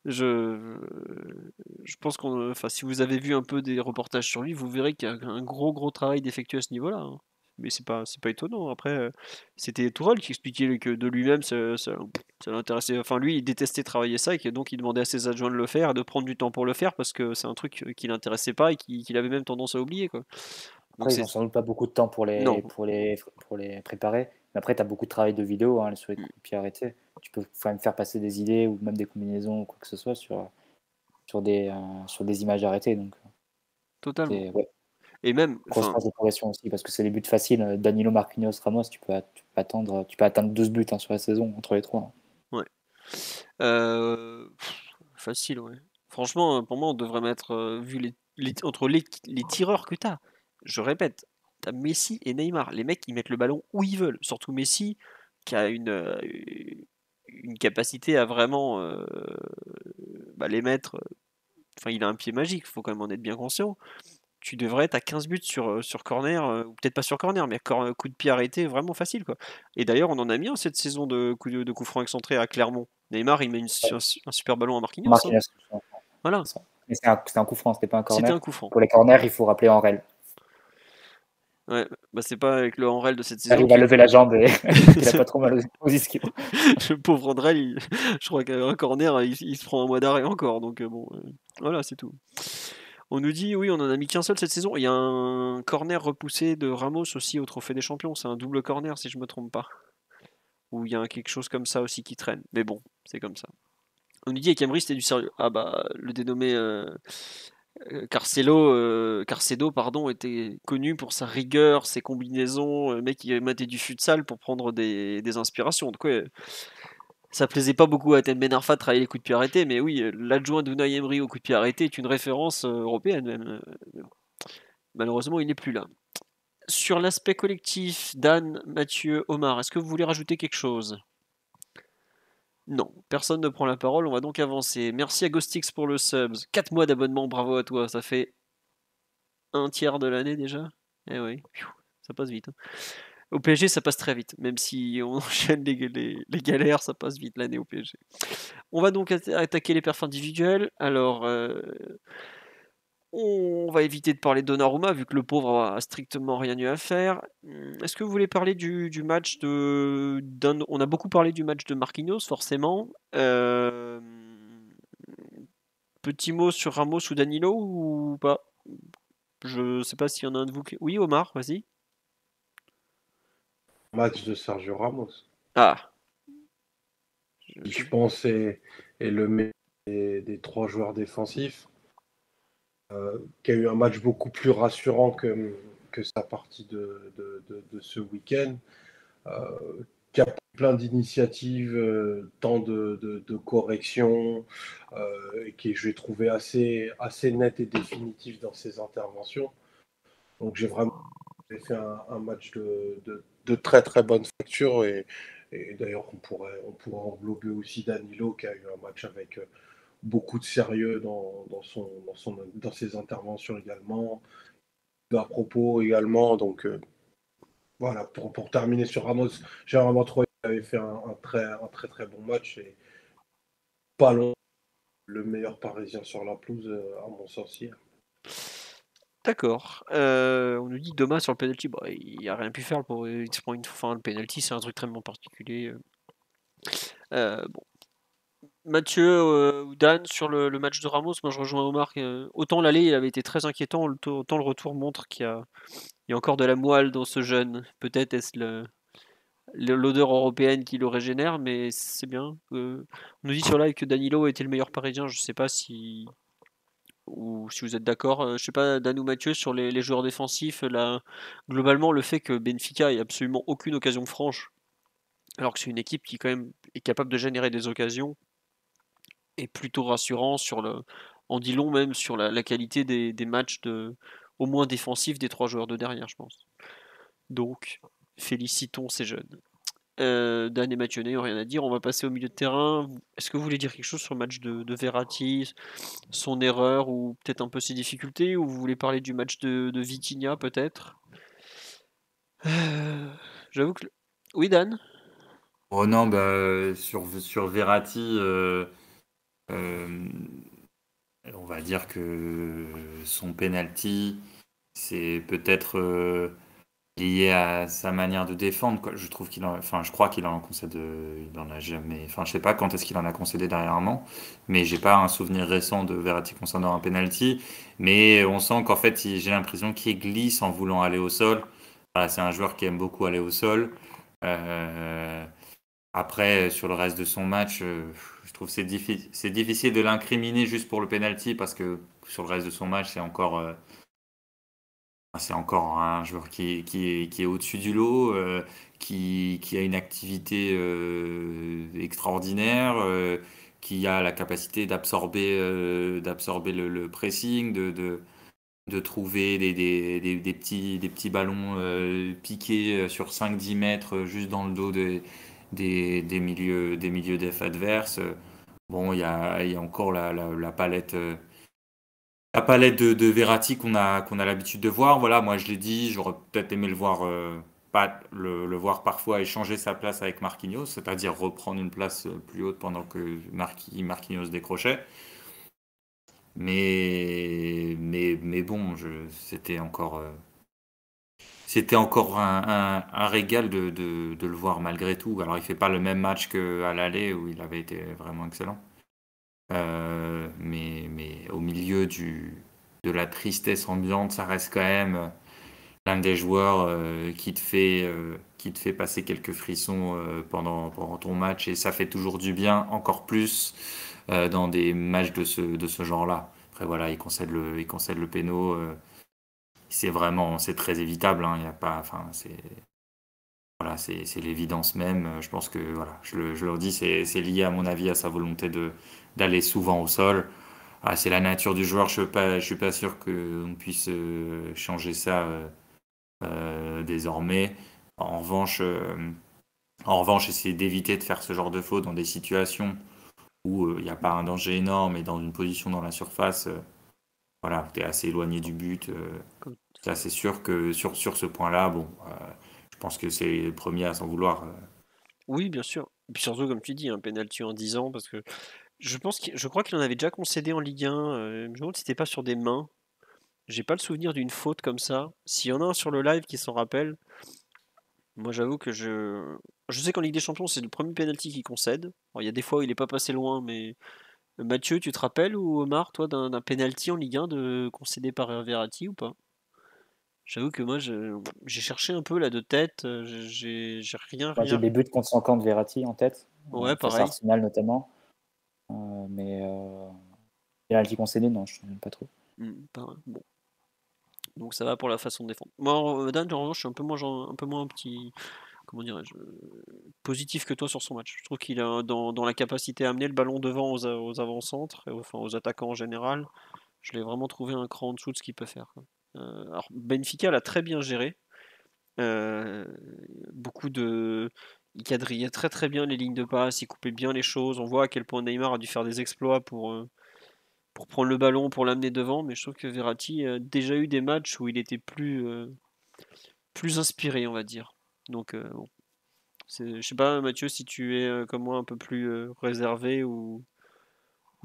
je, je pense qu'on. Enfin, si vous avez vu un peu des reportages sur lui, vous verrez qu'il y a un gros, gros travail d'effectuer à ce niveau-là, hein. Mais c'est pas étonnant. Après, c'était Tourelle qui expliquait que de lui-même, ça l'intéressait. Enfin, lui, il détestait travailler ça et que donc il demandait à ses adjoints de le faire et de prendre du temps pour le faire parce que c'est un truc qui l'intéressait pas et qu'il avait même tendance à oublier, quoi. Donc Après, ils ont sans doute pas beaucoup de temps non, pour les préparer. Mais après, tu as beaucoup de travail de vidéo hein, sur les coups de pied arrêtés. Tu peux quand même faire passer des idées ou même des combinaisons ou quoi que ce soit sur des images arrêtées. Donc, totalement. ouais, Et même, grosse enfin, phase de progression aussi parce que c'est des buts faciles. Danilo, Marquinhos, Ramos, tu peux atteindre 12 buts hein, sur la saison entre les trois. Hein. ouais. Facile, ouais. Franchement, pour moi, on devrait mettre, vu entre les tireurs que t'as, je répète, t'as Messi et Neymar. Les mecs, ils mettent le ballon où ils veulent. Surtout Messi, qui a une capacité à vraiment les mettre. Enfin, il a un pied magique, faut quand même en être bien conscient. Tu devrais être à 15 buts sur corner, ou peut-être pas sur corner, mais coup de pied arrêté, vraiment facile, quoi. Et d'ailleurs, on en a mis un cette saison de coup franc excentré à Clermont. Neymar, il met un super ballon à Marquinhos, hein. Marquinhos, Voilà, c'est ça. Mais c'était un coup franc, c'était pas un c'était un corner. coup franc. Pour les corners, il faut rappeler Henrel. Ouais, bah c'est pas avec le Henrel de cette Il saison arrive à qui. lever la jambe et il a pas trop mal aux ischios. Le pauvre André, je crois qu'un corner, il se prend un mois d'arrêt encore. Donc bon, voilà, c'est tout. On nous dit, oui, on en a mis qu'un seul cette saison. Il y a un corner repoussé de Ramos aussi au Trophée des Champions. C'est un double corner, si je me trompe pas. Ou il y a quelque chose comme ça aussi qui traîne. Mais bon, c'est comme ça. On nous dit, avec Emery, c'était du sérieux. Ah bah, le dénommé Carcedo pardon, était connu pour sa rigueur, ses combinaisons. Le mec, il matait du futsal pour prendre des inspirations. Donc ouais, ça plaisait pas beaucoup à Ten Ben Arfa de travailler les coups de pied arrêtés, mais oui, l'adjoint d'Unai Emery au coup de pied arrêté est une référence européenne même. Malheureusement, il n'est plus là. Sur l'aspect collectif, Dan, Mathieu, Omar, est-ce que vous voulez rajouter quelque chose? Non, personne ne prend la parole, on va donc avancer. Merci à Ghostix pour le subs. 4 mois d'abonnement, bravo à toi, ça fait un tiers de l'année déjà. Eh oui, ça passe vite, hein. Au PSG, ça passe très vite, même si on enchaîne les galères, ça passe vite l'année au PSG. On va donc attaquer les perfs individuels. Alors, on va éviter de parler de Donnarumma, vu que le pauvre a strictement rien eu à faire. Est-ce que vous voulez parler du match On a beaucoup parlé du match de Marquinhos, forcément. Petit mot sur Ramos ou Danilo ou pas? Je sais pas s'il y en a un de vous qui. Oui, Omar, vas-y. Match de Sergio Ramos, Ah, qui je pense est le meilleur des trois joueurs défensifs, qui a eu un match beaucoup plus rassurant que sa partie de ce week-end, qui a pris plein d'initiatives, tant de correction, et qui je l'ai trouvé assez net et définitif dans ses interventions. Donc j'ai vraiment fait un match de très très bonne facture, et d'ailleurs on pourrait englober aussi Danilo qui a eu un match avec beaucoup de sérieux dans ses interventions également, à propos également. Donc voilà, pour terminer sur Ramos, j'ai vraiment trouvé qu'il avait fait un très très bon match, et pas loin le meilleur Parisien sur la pelouse, à mon sens hier. d'accord. On nous dit Thomas sur le penalty. Bah, il a rien pu faire pour. Il se prend une fin. Le penalty, c'est un truc très particulier. Bon. Mathieu ou Dan sur le match de Ramos, moi je rejoins Omar. Autant l'aller, il avait été très inquiétant, autant le retour montre qu'il y a encore de la moelle dans ce jeune. Peut-être est-ce l'odeur européenne qui le régénère, mais c'est bien. On nous dit sur live que Danilo a été le meilleur Parisien. Je sais pas si vous êtes d'accord. Je sais pas, Dan ou Mathieu, sur les joueurs défensifs. Là, globalement, le fait que Benfica ait absolument aucune occasion franche, alors que c'est une équipe qui quand même est capable de générer des occasions, est plutôt rassurant en dit long même sur la qualité des matchs au moins défensifs des trois joueurs de derrière, je pense. Donc, félicitons ces jeunes. Dan et Mathieu n'ont rien à dire. On va passer au milieu de terrain. Est-ce que vous voulez dire quelque chose sur le match de Verratti, son erreur ou peut-être un peu ses difficultés, ou vous voulez parler du match de Vitinha peut-être? Euh, J'avoue que... Oui, Dan? Oh non, bah, sur Verratti, euh, on va dire que son penalty, c'est peut-être lié à sa manière de défendre, quoi. Je trouve enfin, je crois qu'il en concède, il en a jamais, enfin, je sais pas quand est-ce qu'il en a concédé dernièrement, mais j'ai pas un souvenir récent de Verratti concernant un penalty. Mais on sent qu'en fait, j'ai l'impression qu'il glisse en voulant aller au sol. Voilà, c'est un joueur qui aime beaucoup aller au sol. Euh, Après, sur le reste de son match, je trouve que c'est difficile de l'incriminer juste pour le penalty parce que sur le reste de son match, c'est encore un joueur qui est au-dessus du lot, qui a une activité extraordinaire, qui a la capacité d'absorber le pressing, de trouver des petits ballons piqués sur 5-10 mètres juste dans le dos des milieux def adverses. Bon, il y a encore la palette de Verratti qu'on a l'habitude de voir. Voilà, moi je l'ai dit, j'aurais peut-être aimé le voir, pas le voir parfois échanger sa place avec Marquinhos, c'est-à-dire reprendre une place plus haute pendant que Marquinhos décrochait. Mais bon, c'était encore un régal de le voir malgré tout. Alors il fait pas le même match qu'à l'aller où il avait été vraiment excellent. Mais au milieu de la tristesse ambiante, ça reste quand même l'un des joueurs qui te fait passer quelques frissons pendant ton match, et ça fait toujours du bien, encore plus dans des matchs de ce genre-là. Après voilà, il concède le péno, c'est très évitable, hein, il y a pas, enfin voilà, c'est l'évidence même. Je pense que voilà, je le dis, c'est lié à mon avis à sa volonté d'aller souvent au sol. Ah, c'est la nature du joueur, je suis pas sûr qu'on puisse changer ça désormais. En revanche, essayer d'éviter de faire ce genre de faute dans des situations où il n'y a pas un danger énorme et dans une position dans la surface, voilà, tu es assez éloigné du but. Ça, c'est sûr que sur ce point-là, bon, je pense que c'est le premier à s'en vouloir. Oui, bien sûr. Et puis surtout, comme tu dis, un penalty en 10 ans, parce que je crois qu'il en avait déjà concédé en Ligue 1. Je me demande si c'était pas sur des mains. J'ai pas le souvenir d'une faute comme ça. S'il y en a un sur le live qui s'en rappelle, moi j'avoue que je sais qu'en Ligue des Champions, c'est le premier penalty qu'il concède. Alors, il y a des fois où il est pas passé loin, mais Mathieu, tu te rappelles ou Omar, toi, d'un penalty en Ligue 1 concédé par Verratti ou pas? J'avoue que moi, j'ai cherché un peu là de tête, j'ai rien, Moi, j'ai rien. des buts contre 50 de Verratti en tête, Ouais, face à pareil. Arsenal notamment. Mais penalty concédé, non, je ne sais pas trop. Bon. Donc ça va pour la façon de défendre. Moi, Dan, en revanche, je suis un peu moins petit, comment dirais-je, positif que toi sur son match. Je trouve qu'il a dans la capacité à amener le ballon devant aux avant-centres, enfin aux attaquants en général. Je l'ai vraiment trouvé un cran en dessous de ce qu'il peut faire, quoi. Alors Benfica l'a très bien géré. Euh, beaucoup de, il quadrillait très très bien les lignes de passe, il coupait bien les choses. On voit à quel point Neymar a dû faire des exploits pour prendre le ballon, pour l'amener devant. Mais je trouve que Verratti a déjà eu des matchs où il était plus inspiré, on va dire. Donc bon. Je sais pas, Mathieu, si tu es comme moi un peu plus réservé ou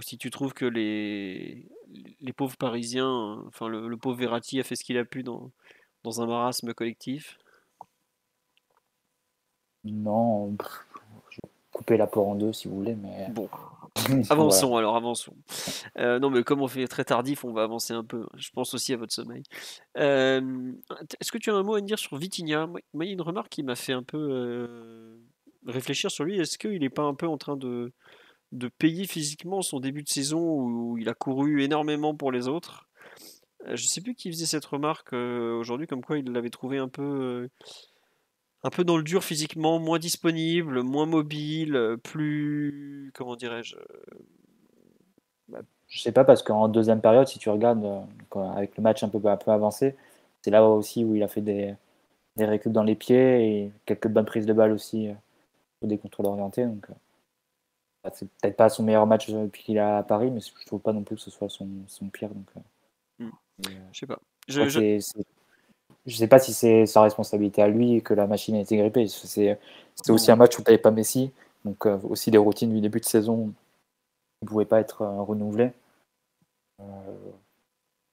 si tu trouves que les pauvres Parisiens, enfin le pauvre Verratti a fait ce qu'il a pu dans un marasme collectif. Non, je vais couper l'apport en deux si vous voulez, mais Bon, voilà. avançons. Non, mais comme on fait très tardif, on va avancer un peu. Je pense aussi à votre sommeil. Est-ce que tu as un mot à me dire sur Vitinha? Moi, il y a une remarque qui m'a fait un peu réfléchir sur lui. Est-ce qu'il n'est pas un peu en train de payer physiquement son début de saison où il a couru énormément pour les autres? Je sais plus qui faisait cette remarque aujourd'hui, comme quoi il l'avait trouvé un peu dans le dur physiquement, moins disponible, moins mobile, plus, comment dirais-je, bah, Je sais pas parce qu'en deuxième période, si tu regardes avec le match un peu avancé, c'est là aussi où il a fait des récup dans les pieds et quelques bonnes prises de balles aussi pour des contrôles orientés. Donc, c'est peut-être pas son meilleur match depuis qu'il est à Paris, mais je trouve pas non plus que ce soit son pire. Donc, hmm, je sais pas. je crois que je sais pas si c'est sa responsabilité à lui que la machine a été grippée. C'est aussi un Non. match où tu n'avais pas Messi, donc aussi les routines du début de saison ne pouvaient pas être renouvelées. Euh,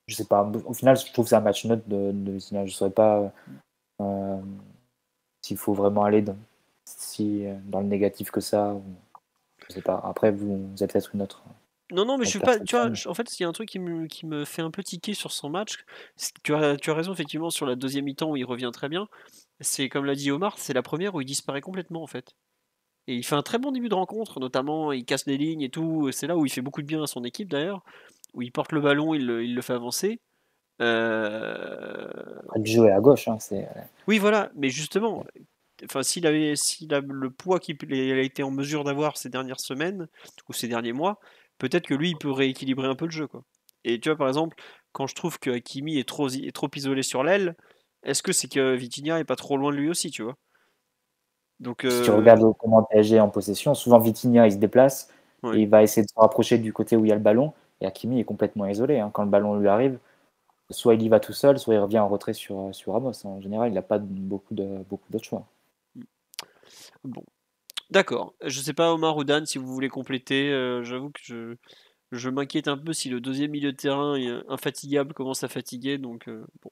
je sais pas. Au final, je trouve que c'est un match neutre de Vitinha. Je ne saurais pas euh, s'il faut vraiment aller dans le négatif que ça. Je sais pas. Après, vous avez peut-être une autre Non, mais je suis pas. Tu vois, perception. en fait, il y a un truc qui me fait un peu tiquer sur son match. Tu as raison, effectivement, sur la deuxième mi-temps où il revient très bien. C'est comme l'a dit Omar, c'est la première où il disparaît complètement, en fait. Et il fait un très bon début de rencontre, notamment il casse des lignes et tout. C'est là où il fait beaucoup de bien à son équipe d'ailleurs, où il porte le ballon, il le fait avancer. Euh, Après, le jeu est à gauche. Hein, Oui, voilà, mais justement, enfin, s'il a le poids qu'il a été en mesure d'avoir ces dernières semaines ou ces derniers mois, peut-être que lui, il peut rééquilibrer un peu le jeu, quoi. Et tu vois, par exemple, quand je trouve que Hakimi est trop isolé sur l'aile, est-ce que c'est que Vitinha est pas trop loin de lui aussi, tu vois? Donc, Si tu regardes comment le PSG est en possession, souvent Vitinha il se déplace ouais. et il va essayer de se rapprocher du côté où il y a le ballon. Et Hakimi est complètement isolé. Hein. Quand le ballon lui arrive, soit il y va tout seul, soit il revient en retrait sur Ramos. En général, il n'a pas beaucoup d'autres choix. Bon, d'accord. Je sais pas, Omar ou Dan, si vous voulez compléter. J'avoue que je m'inquiète un peu si le deuxième milieu de terrain infatigable commence à fatiguer. Donc, bon.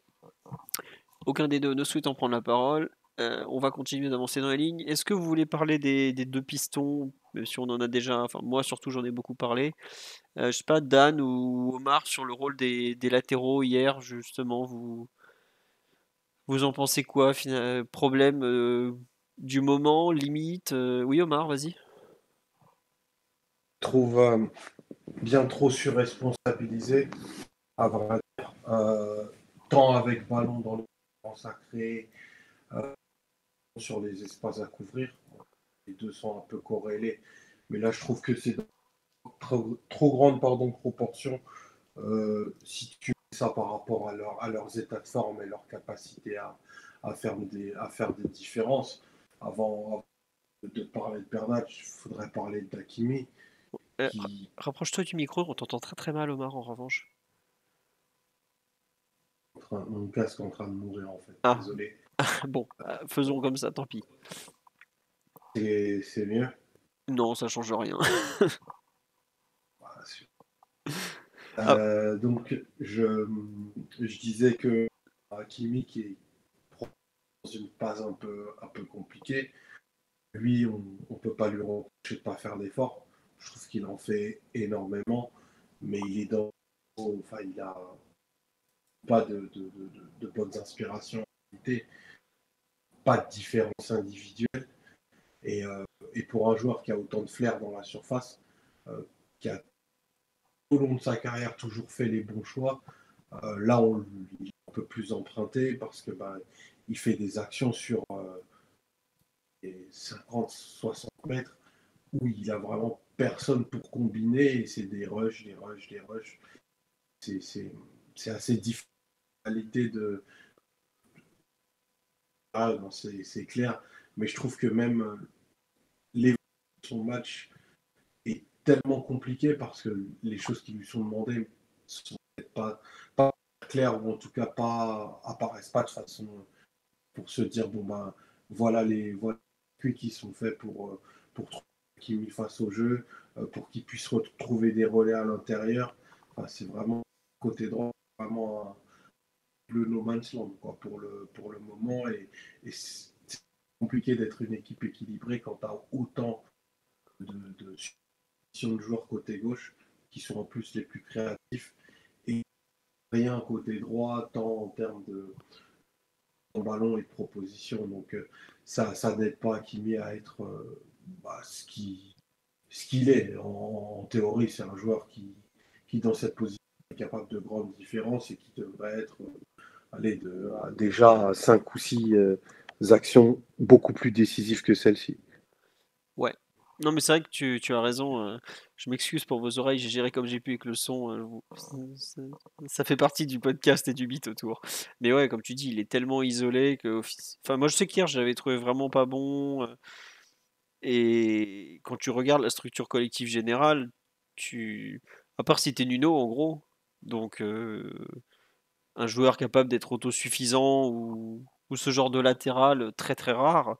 Aucun des deux ne souhaitant prendre la parole, on va continuer d'avancer dans la ligne. Est-ce que vous voulez parler des deux pistons, même si on en a déjà, enfin moi surtout j'en ai beaucoup parlé. Je sais pas, Dan ou Omar sur le rôle des latéraux hier, justement, vous en pensez quoi? Problème du moment, limite. Oui, Omar, vas-y. Je trouve bien trop surresponsabilisé, à vrai dire. Tant avec ballon dans le consacré, euh, sur les espaces à couvrir. Les deux sont un peu corrélés. Mais là, je trouve que c'est dans trop grande proportion. Si tu mets ça par rapport à leurs états de forme et leur capacité à faire des différences, avant de parler de Bernat, il faudrait parler d'Akimi, qui Rapproche-toi du micro, on t'entend très très mal, Omar, en revanche. mon casque est en train de mourir en fait. Ah, Désolé. bon, faisons comme ça, tant pis. C'est mieux. Non, ça change rien. Voilà, Ah, donc je disais que Hakimi qui est dans une phase un peu compliquée, lui on ne peut pas lui reprocher de ne pas faire d'efforts. Je trouve qu'il en fait énormément, mais il est dans, enfin pas de bonnes inspirations en réalité, pas de différence individuelle. Et pour un joueur qui a autant de flair dans la surface, qui a au long de sa carrière toujours fait les bons choix, là il est un peu plus emprunté parce que il fait des actions sur 50-60 mètres où il a vraiment personne pour combiner et c'est des rushs, des rushs, des rushs. C'est assez difficile de. Ah, non, c'est clair, mais je trouve que même l'évolution de son match est tellement compliquée parce que les choses qui lui sont demandées sont peut-être pas claires ou en tout cas apparaissent pas de façon pour se dire voilà les circuits qui sont faits pour qu'il mis face au jeu, pour qu'il puisse retrouver des relais à l'intérieur. Enfin, c'est vraiment côté droit, vraiment le no man's land quoi, pour le moment et c'est compliqué d'être une équipe équilibrée quand tu as autant de joueurs côté gauche qui sont en plus les plus créatifs et rien côté droit tant en termes de ballon et de proposition. Donc ça n'aide pas Hakimi à être ce qu'il est. En théorie, c'est un joueur qui dans cette position est capable de grandes différences et qui devrait être déjà à 5 ou 6 actions beaucoup plus décisives que celle-ci. Ouais. Non, mais c'est vrai que tu as raison. Je m'excuse pour vos oreilles, j'ai géré comme j'ai pu avec le son. Ça fait partie du podcast et du beat autour. Mais ouais, comme tu dis, il est tellement isolé que. Enfin, moi, je sais qu'hier, je l'avais trouvé vraiment pas bon. Et quand tu regardes la structure collective générale, à part si t'es Nuno, en gros, donc un joueur capable d'être autosuffisant ou ce genre de latéral très très rare,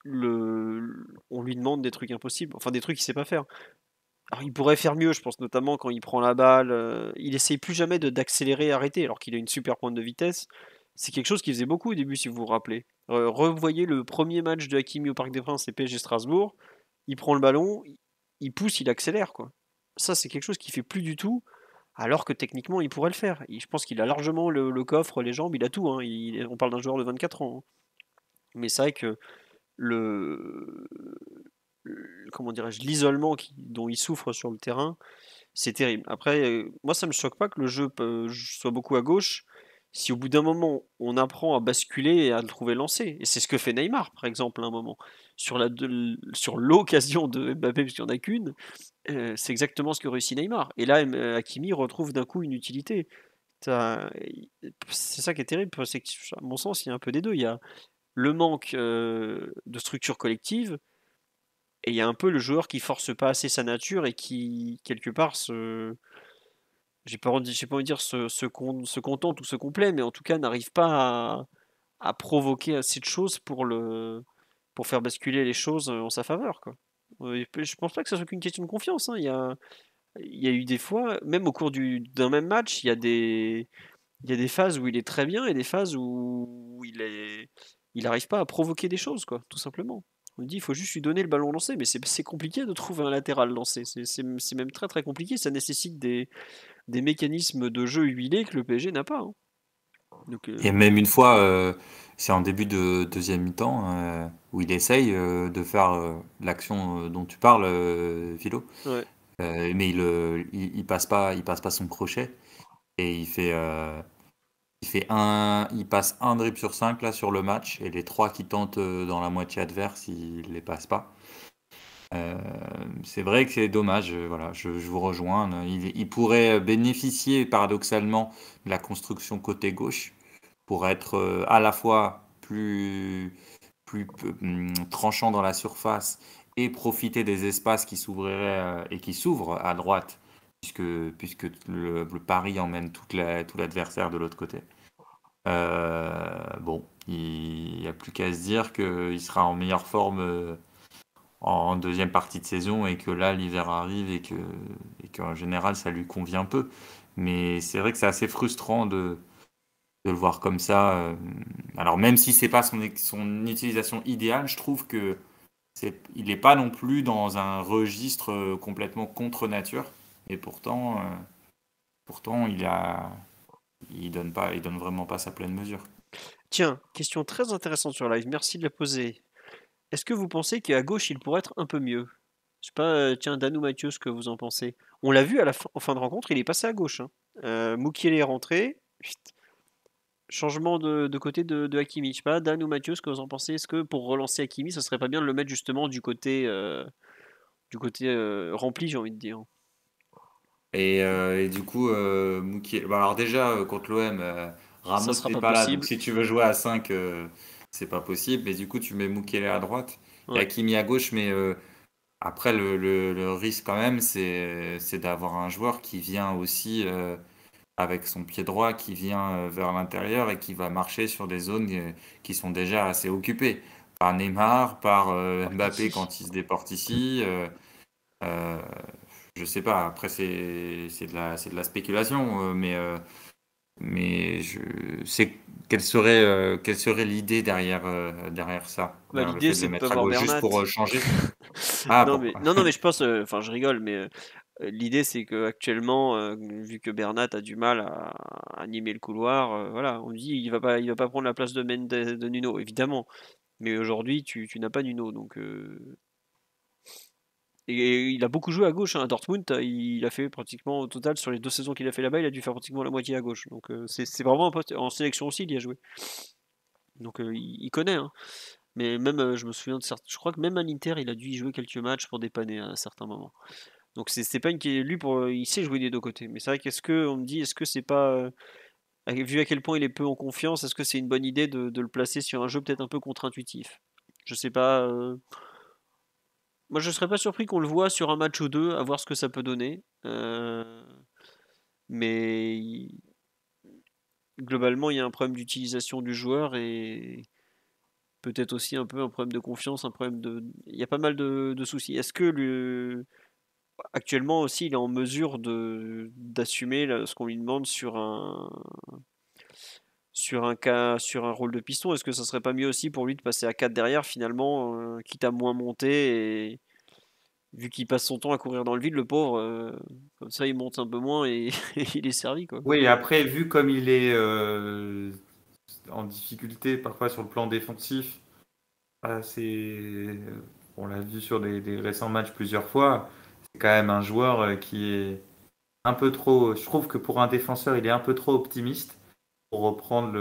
on lui demande des trucs impossibles, enfin des trucs qu'il sait pas faire. Alors il pourrait faire mieux, je pense notamment quand il prend la balle, il essaye plus jamais d'accélérer et arrêter, alors qu'il a une super pointe de vitesse. C'est quelque chose qu'il faisait beaucoup au début, si vous vous rappelez. Revoyez le premier match de Hakimi au Parc des Princes et PSG Strasbourg, il prend le ballon, il pousse, il accélère quoi. Ça c'est quelque chose qu'il fait plus du tout, alors que techniquement il pourrait le faire. Et je pense qu'il a largement le coffre, les jambes, il a tout. Hein. On parle d'un joueur de 24 ans. Hein. Mais c'est vrai que le, comment dirais-je, l'isolement dont il souffre sur le terrain, c'est terrible. Après, moi, ça me choque pas que le jeu soit beaucoup à gauche, si au bout d'un moment, on apprend à basculer et à le trouver lancé. Et c'est ce que fait Neymar, par exemple, à un moment. Sur l'occasion de Mbappé, puisqu'il n'y en a qu'une, c'est exactement ce que réussit Neymar. Et là, Hakimi retrouve d'un coup une utilité. T'as- C'est ça qui est terrible, c'est que, à mon sens, il y a un peu des deux. Il y a le manque de structure collective, et il y a un peu le joueur qui force pas assez sa nature et qui, quelque part, j'ai pas envie de dire se contente ou se complaît, mais en tout cas n'arrive pas à provoquer assez de choses pour faire basculer les choses en sa faveur, quoi. Je pense pas que ça soit qu'une question de confiance. Hein. Il y a eu des fois, même au cours d'un même match, il y a des phases où il est très bien et des phases où il n'arrive pas à provoquer des choses, quoi, tout simplement. On dit, il faut juste lui donner le ballon lancé, mais c'est compliqué de trouver un latéral lancé. C'est même très très compliqué. Ça nécessite des mécanismes de jeu huilés que le PSG n'a pas. Hein. Donc, Et même une fois, c'est en début de deuxième mi-temps, où il essaye de faire l'action dont tu parles, Philo. ouais. Mais il passe pas son crochet et il passe un dribble sur 5 là sur le match et les 3 qui tentent dans la moitié adverse, il les passe pas. C'est vrai que c'est dommage, voilà, je vous rejoins. Il pourrait bénéficier paradoxalement de la construction côté gauche pour être à la fois plus tranchant dans la surface et profiter des espaces qui s'ouvriraient et qui s'ouvrent à droite, puisque le Paris emmène tout l'adversaire de l'autre côté. Bon, il n'y a plus qu'à se dire qu'il sera en meilleure forme en deuxième partie de saison et que là l'hiver arrive et qu'en général ça lui convient peu. Mais c'est vrai que c'est assez frustrant de le voir comme ça. Alors même si c'est pas son utilisation idéale, je trouve que il n'est pas non plus dans un registre complètement contre nature. Et pourtant il a il donne vraiment pas sa pleine mesure. Tiens, question très intéressante sur live, merci de la poser. Est-ce que vous pensez qu'à gauche, il pourrait être un peu mieux? Je sais pas, tiens, Dan ou Mathieu, ce que vous en pensez. On l'a vu en fin de rencontre, il est passé à gauche, hein. Mukiele est rentré. Chut. Changement de côté de Hakimi. Je sais pas, Dan ou Mathieu, ce que vous en pensez? Est-ce que pour relancer Hakimi, ce serait pas bien de le mettre justement du côté rempli, j'ai envie de dire? Et du coup, alors déjà, contre l'OM, Ça Ramos sera n'est pas pas là, donc possible. si tu veux jouer à 5, c'est pas possible. Mais du coup, tu mets Mukiele à droite et Ouais. Hakimi à gauche. Mais après, le risque quand même, c'est d'avoir un joueur qui vient aussi avec son pied droit, qui vient vers l'intérieur et qui va marcher sur des zones qui sont déjà assez occupées. Par Neymar, par Par Mbappé qui? quand il se déporte ici. Euh, je sais pas, après c'est de la spéculation, mais je sais quelle serait l'idée derrière ça, Bah, derrière le l'idée, fait de le c'est de pas mettre à voir gauche juste Bernat. pour changer. Ah Non, bon, mais, non, non, mais je pense, enfin, je rigole, mais l'idée, c'est que actuellement, vu que Bernat a du mal à animer le couloir, voilà, on dit il va pas prendre la place de Mendes, de Nuno, évidemment. Mais aujourd'hui, tu n'as pas Nuno, donc et il a beaucoup joué à gauche, hein, à Dortmund. Il a fait pratiquement au total sur les 2 saisons qu'il a fait là-bas, il a dû faire pratiquement la moitié à gauche. Donc c'est vraiment un poste en sélection aussi, il y a joué. Donc il connaît, hein. Mais même, je me souviens de certains. Je crois que même à l'Inter, il a dû y jouer quelques matchs pour dépanner à certains moments. Donc c'est pas une qui lui pour il sait jouer des deux côtés. Mais c'est vrai qu'est-ce que on me dit, est-ce que c'est pas vu à quel point il est peu en confiance, est-ce que c'est une bonne idée de le placer sur un jeu peut-être un peu contre-intuitif? Je sais pas. Moi je serais pas surpris qu'on le voit sur un match ou deux, à voir ce que ça peut donner. Mais globalement, il y a un problème d'utilisation du joueur et peut-être aussi un peu un problème de confiance, un problème de. Il y a pas mal de soucis. Est-ce que actuellement aussi il est en mesure d'assumer ce qu'on lui demande sur un rôle de piston? Est-ce que ça serait pas mieux aussi pour lui de passer à 4 derrière finalement, quitte à moins monter et vu qu'il passe son temps à courir dans le vide, le pauvre, comme ça il monte un peu moins et, et il est servi quoi. oui, après, vu comme il est en difficulté parfois sur le plan défensif, on l'a vu sur des récents matchs plusieurs fois, c'est quand même un joueur qui est un peu trop. Je trouve que pour un défenseur, il est un peu trop optimiste pour reprendre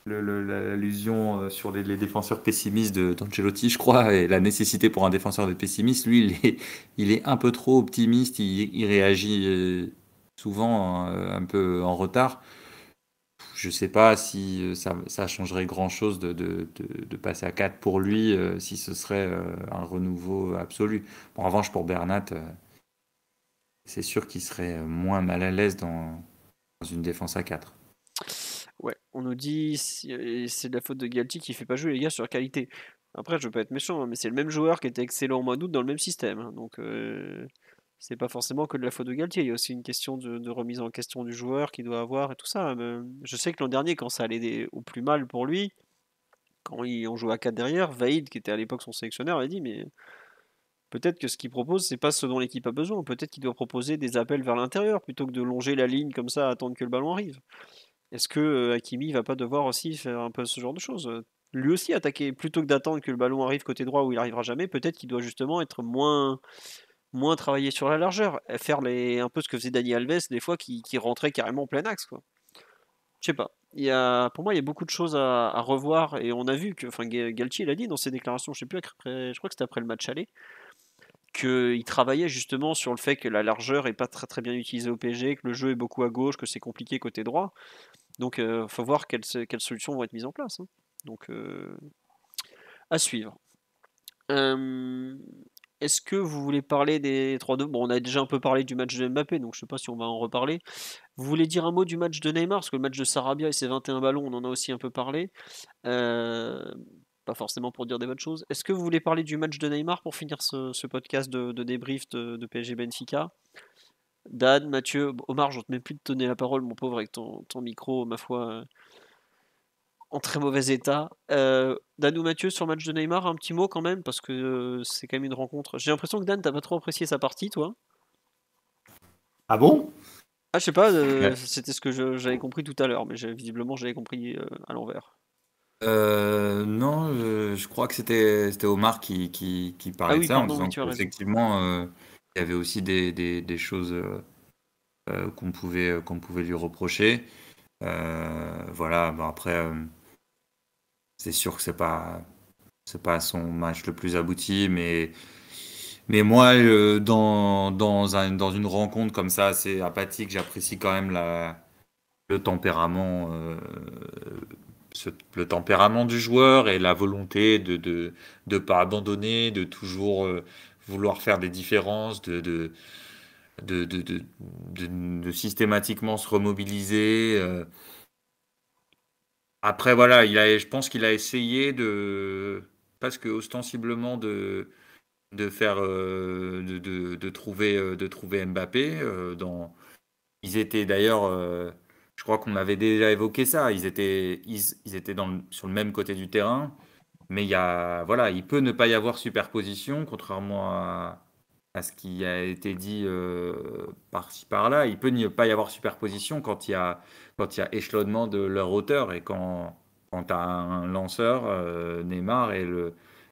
l'allusion sur les défenseurs pessimistes d'Ancelotti, je crois, et la nécessité pour un défenseur d'être pessimiste. Lui, il est un peu trop optimiste, il réagit souvent un peu en retard. Je sais pas si ça changerait grand-chose de passer à 4 pour lui, si ce serait un renouveau absolu. Bon, en revanche, pour Bernat, c'est sûr qu'il serait moins mal à l'aise dans une défense à 4. Ouais, on nous dit c'est de la faute de Galtier qui fait pas jouer les gars sur la qualité. Après, je veux pas être méchant, hein, mais c'est le même joueur qui était excellent au mois d'août dans le même système, hein. Donc, c'est pas forcément que de la faute de Galtier. Il y a aussi une question de remise en question du joueur qu'il doit avoir et tout ça. Je sais que l'an dernier, quand ça allait au plus mal pour lui, quand on jouait à 4 derrière, Vaïd, qui était à l'époque son sélectionneur, a dit mais peut-être que ce qu'il propose, c'est pas ce dont l'équipe a besoin. Peut-être qu'il doit proposer des appels vers l'intérieur plutôt que de longer la ligne comme ça, attendre que le ballon arrive. Est-ce que Hakimi va pas devoir aussi faire un peu ce genre de choses? Lui aussi attaquer plutôt que d'attendre que le ballon arrive côté droit où il arrivera jamais, peut-être qu'il doit justement être moins travaillé sur la largeur, faire un peu ce que faisait Dani Alves des fois qui rentrait carrément en plein axe quoi. Je sais pas. Pour moi, il y a beaucoup de choses à revoir et on a vu que, enfin, Galtier l'a dit dans ses déclarations, je sais plus après, je crois que c'était après le match aller, qu'il travaillait justement sur le fait que la largeur est pas très très bien utilisée au PSG, que le jeu est beaucoup à gauche, que c'est compliqué côté droit. Donc, faut voir quelles solutions vont être mises en place, hein. Donc, à suivre. Euh, Est-ce que vous voulez parler des 3-2? Bon, on a déjà un peu parlé du match de Mbappé, donc je sais pas si on va en reparler. Vous voulez dire un mot du match de Neymar? Parce que le match de Sarabia et ses 21 ballons, on en a aussi un peu parlé. Euh, Pas forcément pour dire des bonnes choses. Est-ce que vous voulez parler du match de Neymar pour finir ce podcast de débrief de PSG Benfica? Dan, Mathieu, Omar, je ne te mets plus de te donner la parole, mon pauvre, avec ton micro, ma foi, en très mauvais état. Dan ou Mathieu sur le match de Neymar, un petit mot quand même, parce que c'est quand même une rencontre. J'ai l'impression que Dan, t'as pas trop apprécié sa partie, toi. Ah bon? Ah, je sais pas, Ouais. c'était ce que j'avais compris tout à l'heure, mais visiblement j'avais compris à l'envers. Non, je crois que c'était Omar qui Ah parlait de oui, ça en pardon, oui, disant tu as raison. qu'effectivement, il y avait aussi des choses qu'on pouvait lui reprocher. Voilà, bon, après, c'est sûr que c'est pas son match le plus abouti, mais moi, dans une rencontre comme ça, assez apathique, j'apprécie quand même le tempérament, le tempérament du joueur et la volonté de pas abandonner, de toujours vouloir faire des différences, de systématiquement se remobiliser. Après, voilà, je pense qu'il a essayé parce que ostensiblement de faire de trouver Mbappé ils étaient d'ailleurs je crois qu'on avait déjà évoqué ça, ils étaient sur le même côté du terrain, mais voilà, il peut ne pas y avoir superposition, contrairement à ce qui a été dit par-ci par-là. Il peut ne pas y avoir superposition quand il y a échelonnement de leur hauteur et quand tu as un lanceur, Neymar,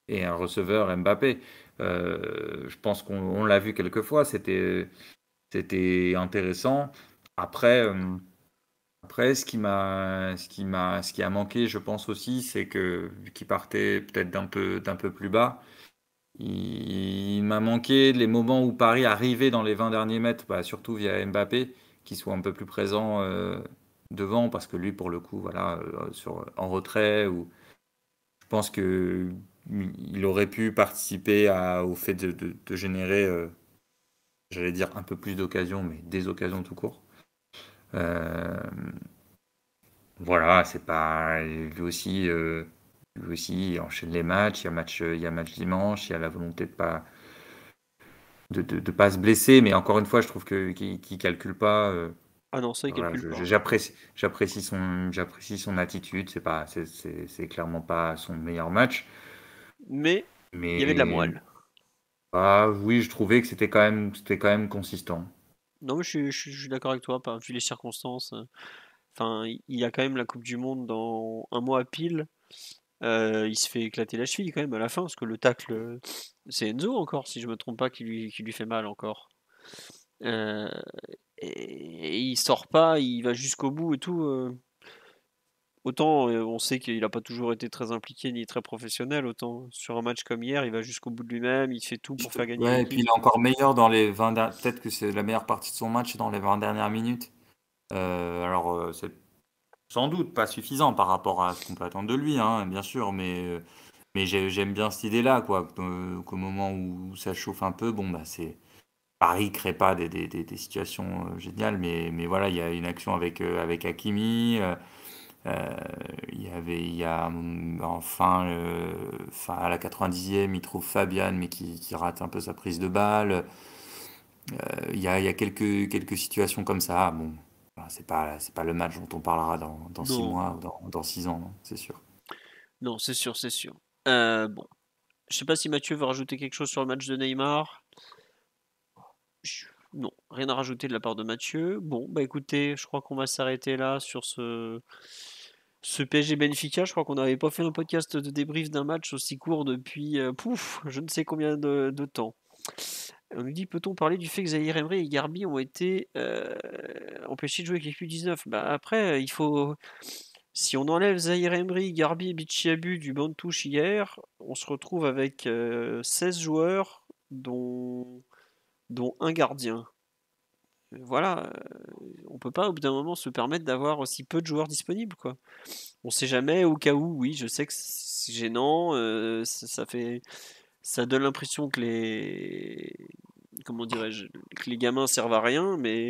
et un receveur, Mbappé. Je pense qu'on l'a vu quelques fois, c'était intéressant. Après, ce qui a manqué, je pense aussi, c'est que vu qu'il partait peut-être d'un peu plus bas, il m'a manqué les moments où Paris arrivait dans les 20 derniers mètres, bah, surtout via Mbappé, qui soit un peu plus présent devant, parce que lui, pour le coup, voilà, en retrait, ou je pense que il aurait pu participer au fait de générer, j'allais dire un peu plus d'occasions, mais des occasions tout court. Euh, voilà, c'est pas lui aussi, il enchaîne les matchs. Il y a match dimanche. Il y a la volonté de pas se blesser, mais encore une fois, je trouve que qu'il calcule pas. Ah non, ça il Voilà, calcule pas. j'apprécie son attitude. C'est clairement pas son meilleur match, Mais il y avait de la mais moelle. oui, je trouvais que c'était quand même consistant. Non, mais je suis d'accord avec toi, vu les circonstances. Enfin, il y a quand même la Coupe du Monde dans un mois pile. Il se fait éclater la cheville quand même à la fin, parce que le tacle, c'est Enzo encore, si je me trompe pas, qui lui fait mal encore. Euh, et il sort pas, il va jusqu'au bout et tout. Autant on sait qu'il n'a pas toujours été très impliqué ni très professionnel, autant sur un match comme hier, il va jusqu'au bout de lui-même, il fait tout pour faire gagner Ouais, et puis l'équipe. il est encore meilleur dans les 20 peut-être que c'est la meilleure partie de son match dans les 20 dernières minutes. C'est sans doute pas suffisant par rapport à ce qu'on peut attendre de lui, hein, bien sûr, mais j'aime bien cette idée-là, quoi, qu'au moment où ça chauffe un peu, bon, bah, Paris crée pas des situations géniales, mais voilà, il y a une action avec Hakimi, il y a enfin, à la 90e, il trouve Fabian, mais qui rate un peu sa prise de balle. Il y a quelques situations comme ça. Bon, voilà, c'est pas le match dont on parlera dans 6 mois Non, ou dans 6 ans, non, c'est sûr. non, c'est sûr, c'est sûr. Bon, je sais pas si Mathieu veut rajouter quelque chose sur le match de Neymar. Non, rien à rajouter de la part de Mathieu. Bon, bah écoutez, je crois qu'on va s'arrêter là sur ce PSG Benfica. Je crois qu'on n'avait pas fait un podcast de débrief d'un match aussi court depuis, je ne sais combien de temps. On nous dit, peut-on parler du fait que Zahir Emery et Garbi ont été empêchés de jouer avec l'équipe 19? Bah après, si on enlève Zahir Emery, Garbi et Bichiabu du banc de touche hier, on se retrouve avec 16 joueurs, dont un gardien. Voilà, on peut pas au bout d'un moment se permettre d'avoir aussi peu de joueurs disponibles, quoi. On sait jamais, au cas où, oui, je sais que c'est gênant, ça donne l'impression que comment dirais-je, que les gamins servent à rien, mais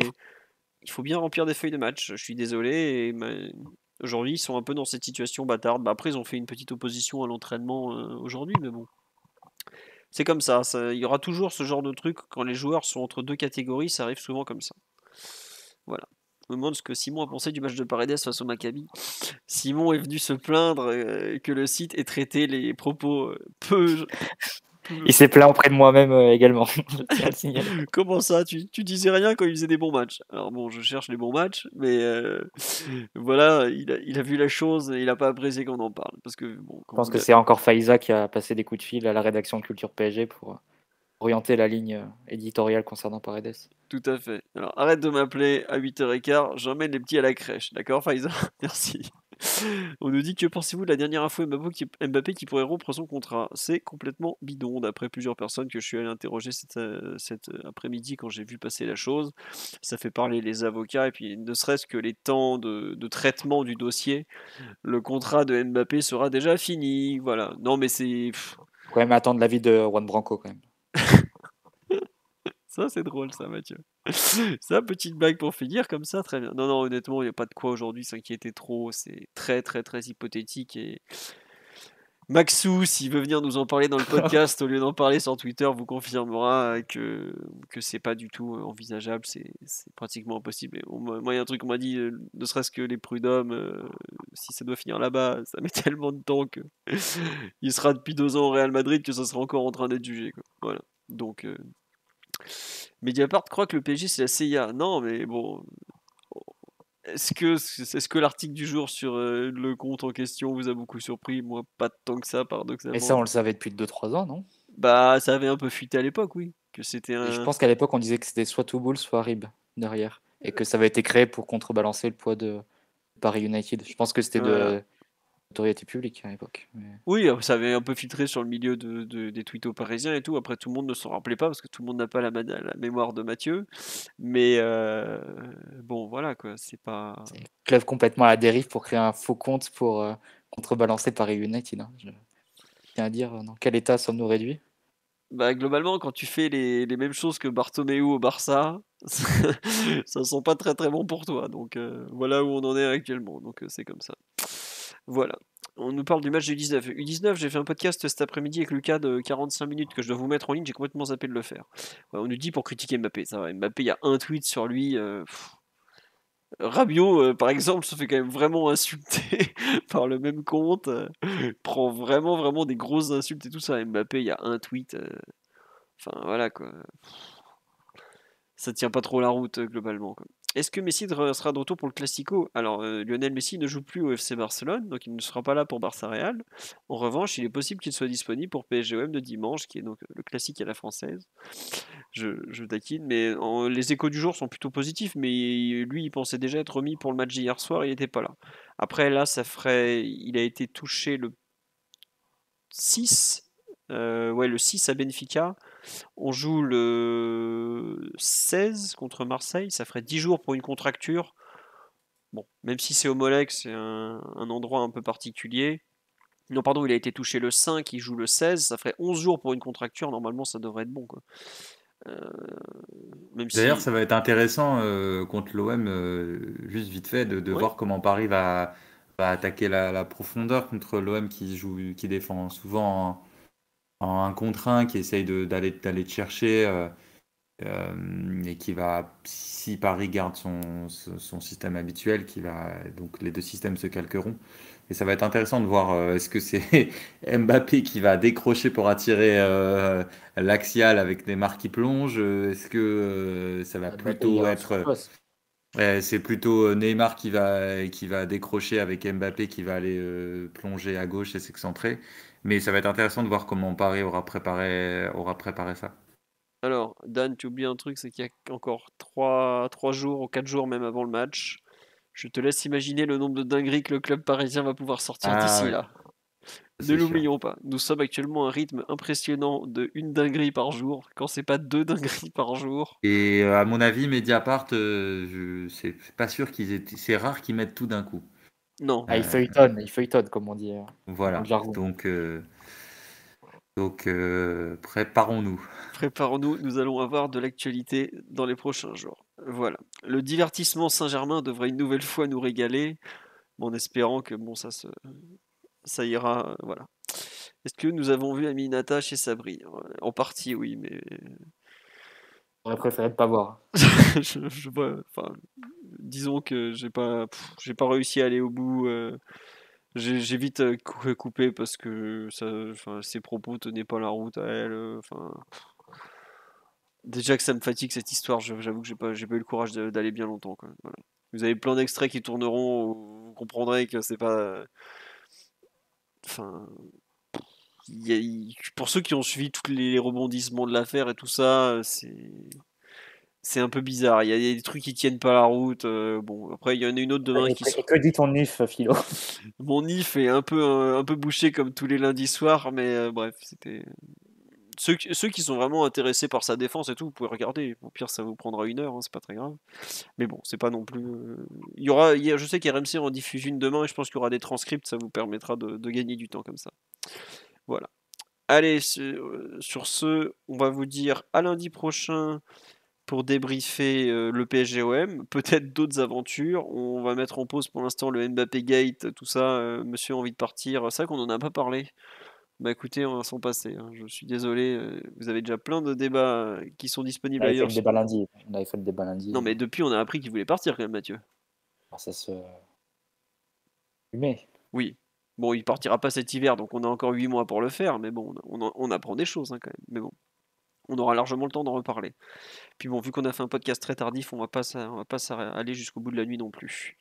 il faut bien remplir des feuilles de match. Je suis désolé, aujourd'hui ils sont un peu dans cette situation bâtarde. Bah, après ils ont fait une petite opposition à l'entraînement aujourd'hui, mais bon, c'est comme ça, il y aura toujours ce genre de truc quand les joueurs sont entre deux catégories, ça arrive souvent comme ça. Voilà. Je me demande ce que Simon a pensé du match de Paredes face au Maccabi. Simon est venu se plaindre que le site ait traité les propos peu Il s'est plaint auprès de moi-même également. Je tiens à le signaler. Comment ça? Tu disais rien quand il faisait des bons matchs. Alors bon, je cherche les bons matchs, mais voilà, il a vu la chose et il a pas apprécié qu'on en parle. Parce que bon, Je quand pense vous que c'est encore Faiza qui a passé des coups de fil à la rédaction de Culture PSG pour orienter la ligne éditoriale concernant Paredes. Tout à fait. Alors arrête de m'appeler à 8h15, j'emmène les petits à la crèche, d'accord Faiza? Merci. On nous dit que pensez-vous de la dernière info Mbappé qui pourrait rompre son contrat? C'est complètement bidon, d'après plusieurs personnes que je suis allé interroger cet après-midi quand j'ai vu passer la chose. Ça fait parler les avocats et puis ne serait-ce que les temps de traitement du dossier, le contrat de Mbappé sera déjà fini. Voilà. Non mais c'est... Faut quand même attendre l'avis de Juan Branco quand même. Ça, c'est drôle, ça, Mathieu. Ça, petite blague pour finir, comme ça, très bien. Non, non, honnêtement, il n'y a pas de quoi aujourd'hui s'inquiéter trop. C'est très, très, très hypothétique. Et Maxou, s'il veut venir nous en parler dans le podcast, au lieu d'en parler sur Twitter, vous confirmera que c'est pas du tout envisageable. C'est pratiquement impossible. Et moi, il y a un truc qu'on m'a dit, ne serait-ce que les prud'hommes, si ça doit finir là-bas, ça met tellement de temps que il sera depuis 2 ans au Real Madrid que ça sera encore en train d'être jugé, quoi. Voilà. Donc. Mediapart croit que le PSG c'est la CIA. Non, mais bon. Est-ce que l'article du jour sur le compte en question vous a beaucoup surpris? Moi, pas tant que ça, Et ça, paradoxalement. on le savait depuis 2-3 ans, non? Bah, ça avait un peu fuité à l'époque, oui. Que c'était Et je un. pense qu'à l'époque, on disait que c'était soit Touboul, soit Rib derrière. Et que ça avait été créé pour contrebalancer le poids de Paris United. Je pense que c'était Voilà. de notoriété publique à l'époque. Oui, ça avait un peu filtré sur le milieu des tweetos parisiens et tout. Après, tout le monde ne s'en rappelait pas parce que tout le monde n'a pas la mémoire de Mathieu. Mais bon, voilà quoi. C'est pas. C'est un club complètement à la dérive pour créer un faux compte pour contrebalancer Paris United. Hein. Je tiens à dire dans quel état sommes-nous réduits? Bah, globalement, quand tu fais les mêmes choses que Bartomeu au Barça, ça sent pas très très bon pour toi. Donc voilà où on en est actuellement. Donc c'est comme ça. Voilà. On nous parle du match du 19. U19, j'ai fait un podcast cet après-midi avec Lucas de 45 minutes que je dois vous mettre en ligne. J'ai complètement zappé de le faire. Ouais, on nous dit pour critiquer Mbappé. Ça va. Mbappé, il y a un tweet sur lui. Rabiot, par exemple, se fait quand même vraiment insulter par le même compte. Prend vraiment, vraiment des grosses insultes et tout ça. Mbappé, il y a un tweet. Enfin, voilà quoi. Ça tient pas trop la route globalement, quoi. Est-ce que Messi sera de retour pour le Classico? Alors, Lionel Messi ne joue plus au FC Barcelone, donc il ne sera pas là pour Barça Real. En revanche, il est possible qu'il soit disponible pour PSG-OM de dimanche, qui est donc le classique à la française. Je taquine, mais les échos du jour sont plutôt positifs, mais lui, il pensait déjà être remis pour le match d'hier soir, il n'était pas là. Après, là, il a été touché le 6, le 6 à Benfica. On joue le 16 contre Marseille, ça ferait 10 jours pour une contracture. Bon, même si c'est au Molek, c'est un endroit un peu particulier. Non, pardon, il a été touché le 5, il joue le 16, ça ferait 11 jours pour une contracture. Normalement, ça devrait être bon, quoi. Même D'ailleurs, si. ça va être intéressant contre l'OM, juste vite fait, de Ouais. voir comment Paris va attaquer la profondeur contre l'OM qui défend souvent en 1 contre 1, qui essaye d'aller te chercher et qui va, si Paris garde son système habituel, donc les deux systèmes se calqueront. Et ça va être intéressant de voir est-ce que c'est Mbappé qui va décrocher pour attirer l'axial avec Neymar qui plonge? Est-ce que ça va Mbappé, il plutôt ira être sur poste. c'est plutôt Neymar qui va décrocher avec Mbappé qui va aller plonger à gauche et s'excentrer. Mais ça va être intéressant de voir comment Paris aura préparé ça. Alors, Dan, tu oublies un truc, c'est qu'il y a encore 3 jours ou 4 jours même avant le match. Je te laisse imaginer le nombre de dingueries que le club parisien va pouvoir sortir Ah d'ici ouais, là. Ne c'est sûr. l'oublions pas, nous sommes actuellement à un rythme impressionnant de une dinguerie par jour, quand c'est pas 2 dingueries par jour. Et à mon avis, Mediapart, c'est pas sûr c'est rare qu'ils mettent tout d'un coup. Non, Ah, Euh, il feuilletonne, comme on dit dans le voilà. jargon. Donc préparons-nous. préparons-nous, nous allons avoir de l'actualité dans les prochains jours. Voilà. Le divertissement Saint-Germain devrait une nouvelle fois nous régaler, en espérant que bon, ça ira. Voilà. Est-ce que nous avons vu Aminata chez Sabri? En partie, oui, mais J'aurais préféré ne pas voir. enfin, disons que j'ai pas réussi à aller au bout. J'ai vite coupé parce que ses propos tenaient pas la route à elle. Déjà que ça me fatigue cette histoire, j'avoue que j'ai pas eu le courage d'aller bien longtemps, quoi. Voilà. Vous avez plein d'extraits qui tourneront, vous comprendrez que c'est pas. Enfin, pour ceux qui ont suivi tous les rebondissements de l'affaire et tout ça, c'est un peu bizarre. Il y a des trucs qui tiennent pas la route. Bon, après, il y en a une autre demain Et qui que dit ton IF, Philo? Mon if est un peu bouché comme tous les lundis soirs, mais bref, c'était. Ceux qui sont vraiment intéressés par sa défense et tout, vous pouvez regarder. Au pire, ça vous prendra 1 heure, hein, c'est pas très grave. Mais bon, c'est pas non plus. Je sais qu'RMC en diffuse une demain et je pense qu'il y aura des transcripts, ça vous permettra de gagner du temps comme ça. Voilà. Allez, sur ce, on va vous dire à lundi prochain pour débriefer le PSG-OM, peut-être d'autres aventures. On va mettre en pause pour l'instant le Mbappé Gate, tout ça. Monsieur a envie de partir. C'est vrai qu'on n'en a pas parlé. Bah écoutez, on va s'en passer, hein. Je suis désolé. Vous avez déjà plein de débats qui sont On disponibles avait fait ailleurs. le débat lundi. On avait fait le débat lundi. Non, mais depuis, on a appris qu'il voulait partir quand même, Mathieu. Alors, ça se. Mais. Oui. Bon, il partira pas cet hiver, donc on a encore 8 mois pour le faire. Mais bon, on apprend des choses hein, quand même. Mais bon, on aura largement le temps d'en reparler. Puis bon, vu qu'on a fait un podcast très tardif, on va pas aller jusqu'au bout de la nuit non plus.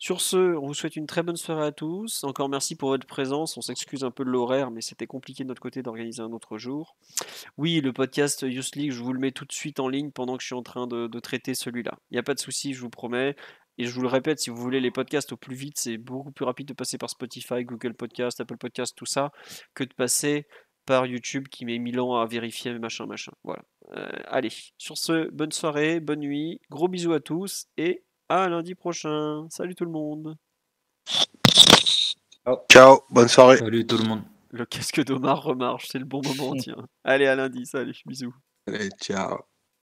Sur ce, on vous souhaite une très bonne soirée à tous. Encore merci pour votre présence. On s'excuse un peu de l'horaire, mais c'était compliqué de notre côté d'organiser un autre jour. Oui, le podcast Youth League, je vous le mets tout de suite en ligne pendant que je suis en train de traiter celui-là. Il n'y a pas de souci, je vous promets. Et je vous le répète, si vous voulez les podcasts au plus vite, c'est beaucoup plus rapide de passer par Spotify, Google Podcast, Apple Podcast, tout ça, que de passer par YouTube qui met 1000 ans à vérifier machin. Voilà. Allez, sur ce, bonne soirée, bonne nuit, gros bisous à tous et à lundi prochain. Salut tout le monde. Ciao, bonne soirée. Salut tout le monde. Le casque d'Omar remarche, c'est le bon moment, tiens. Allez, à lundi, salut, bisous. Allez, ciao.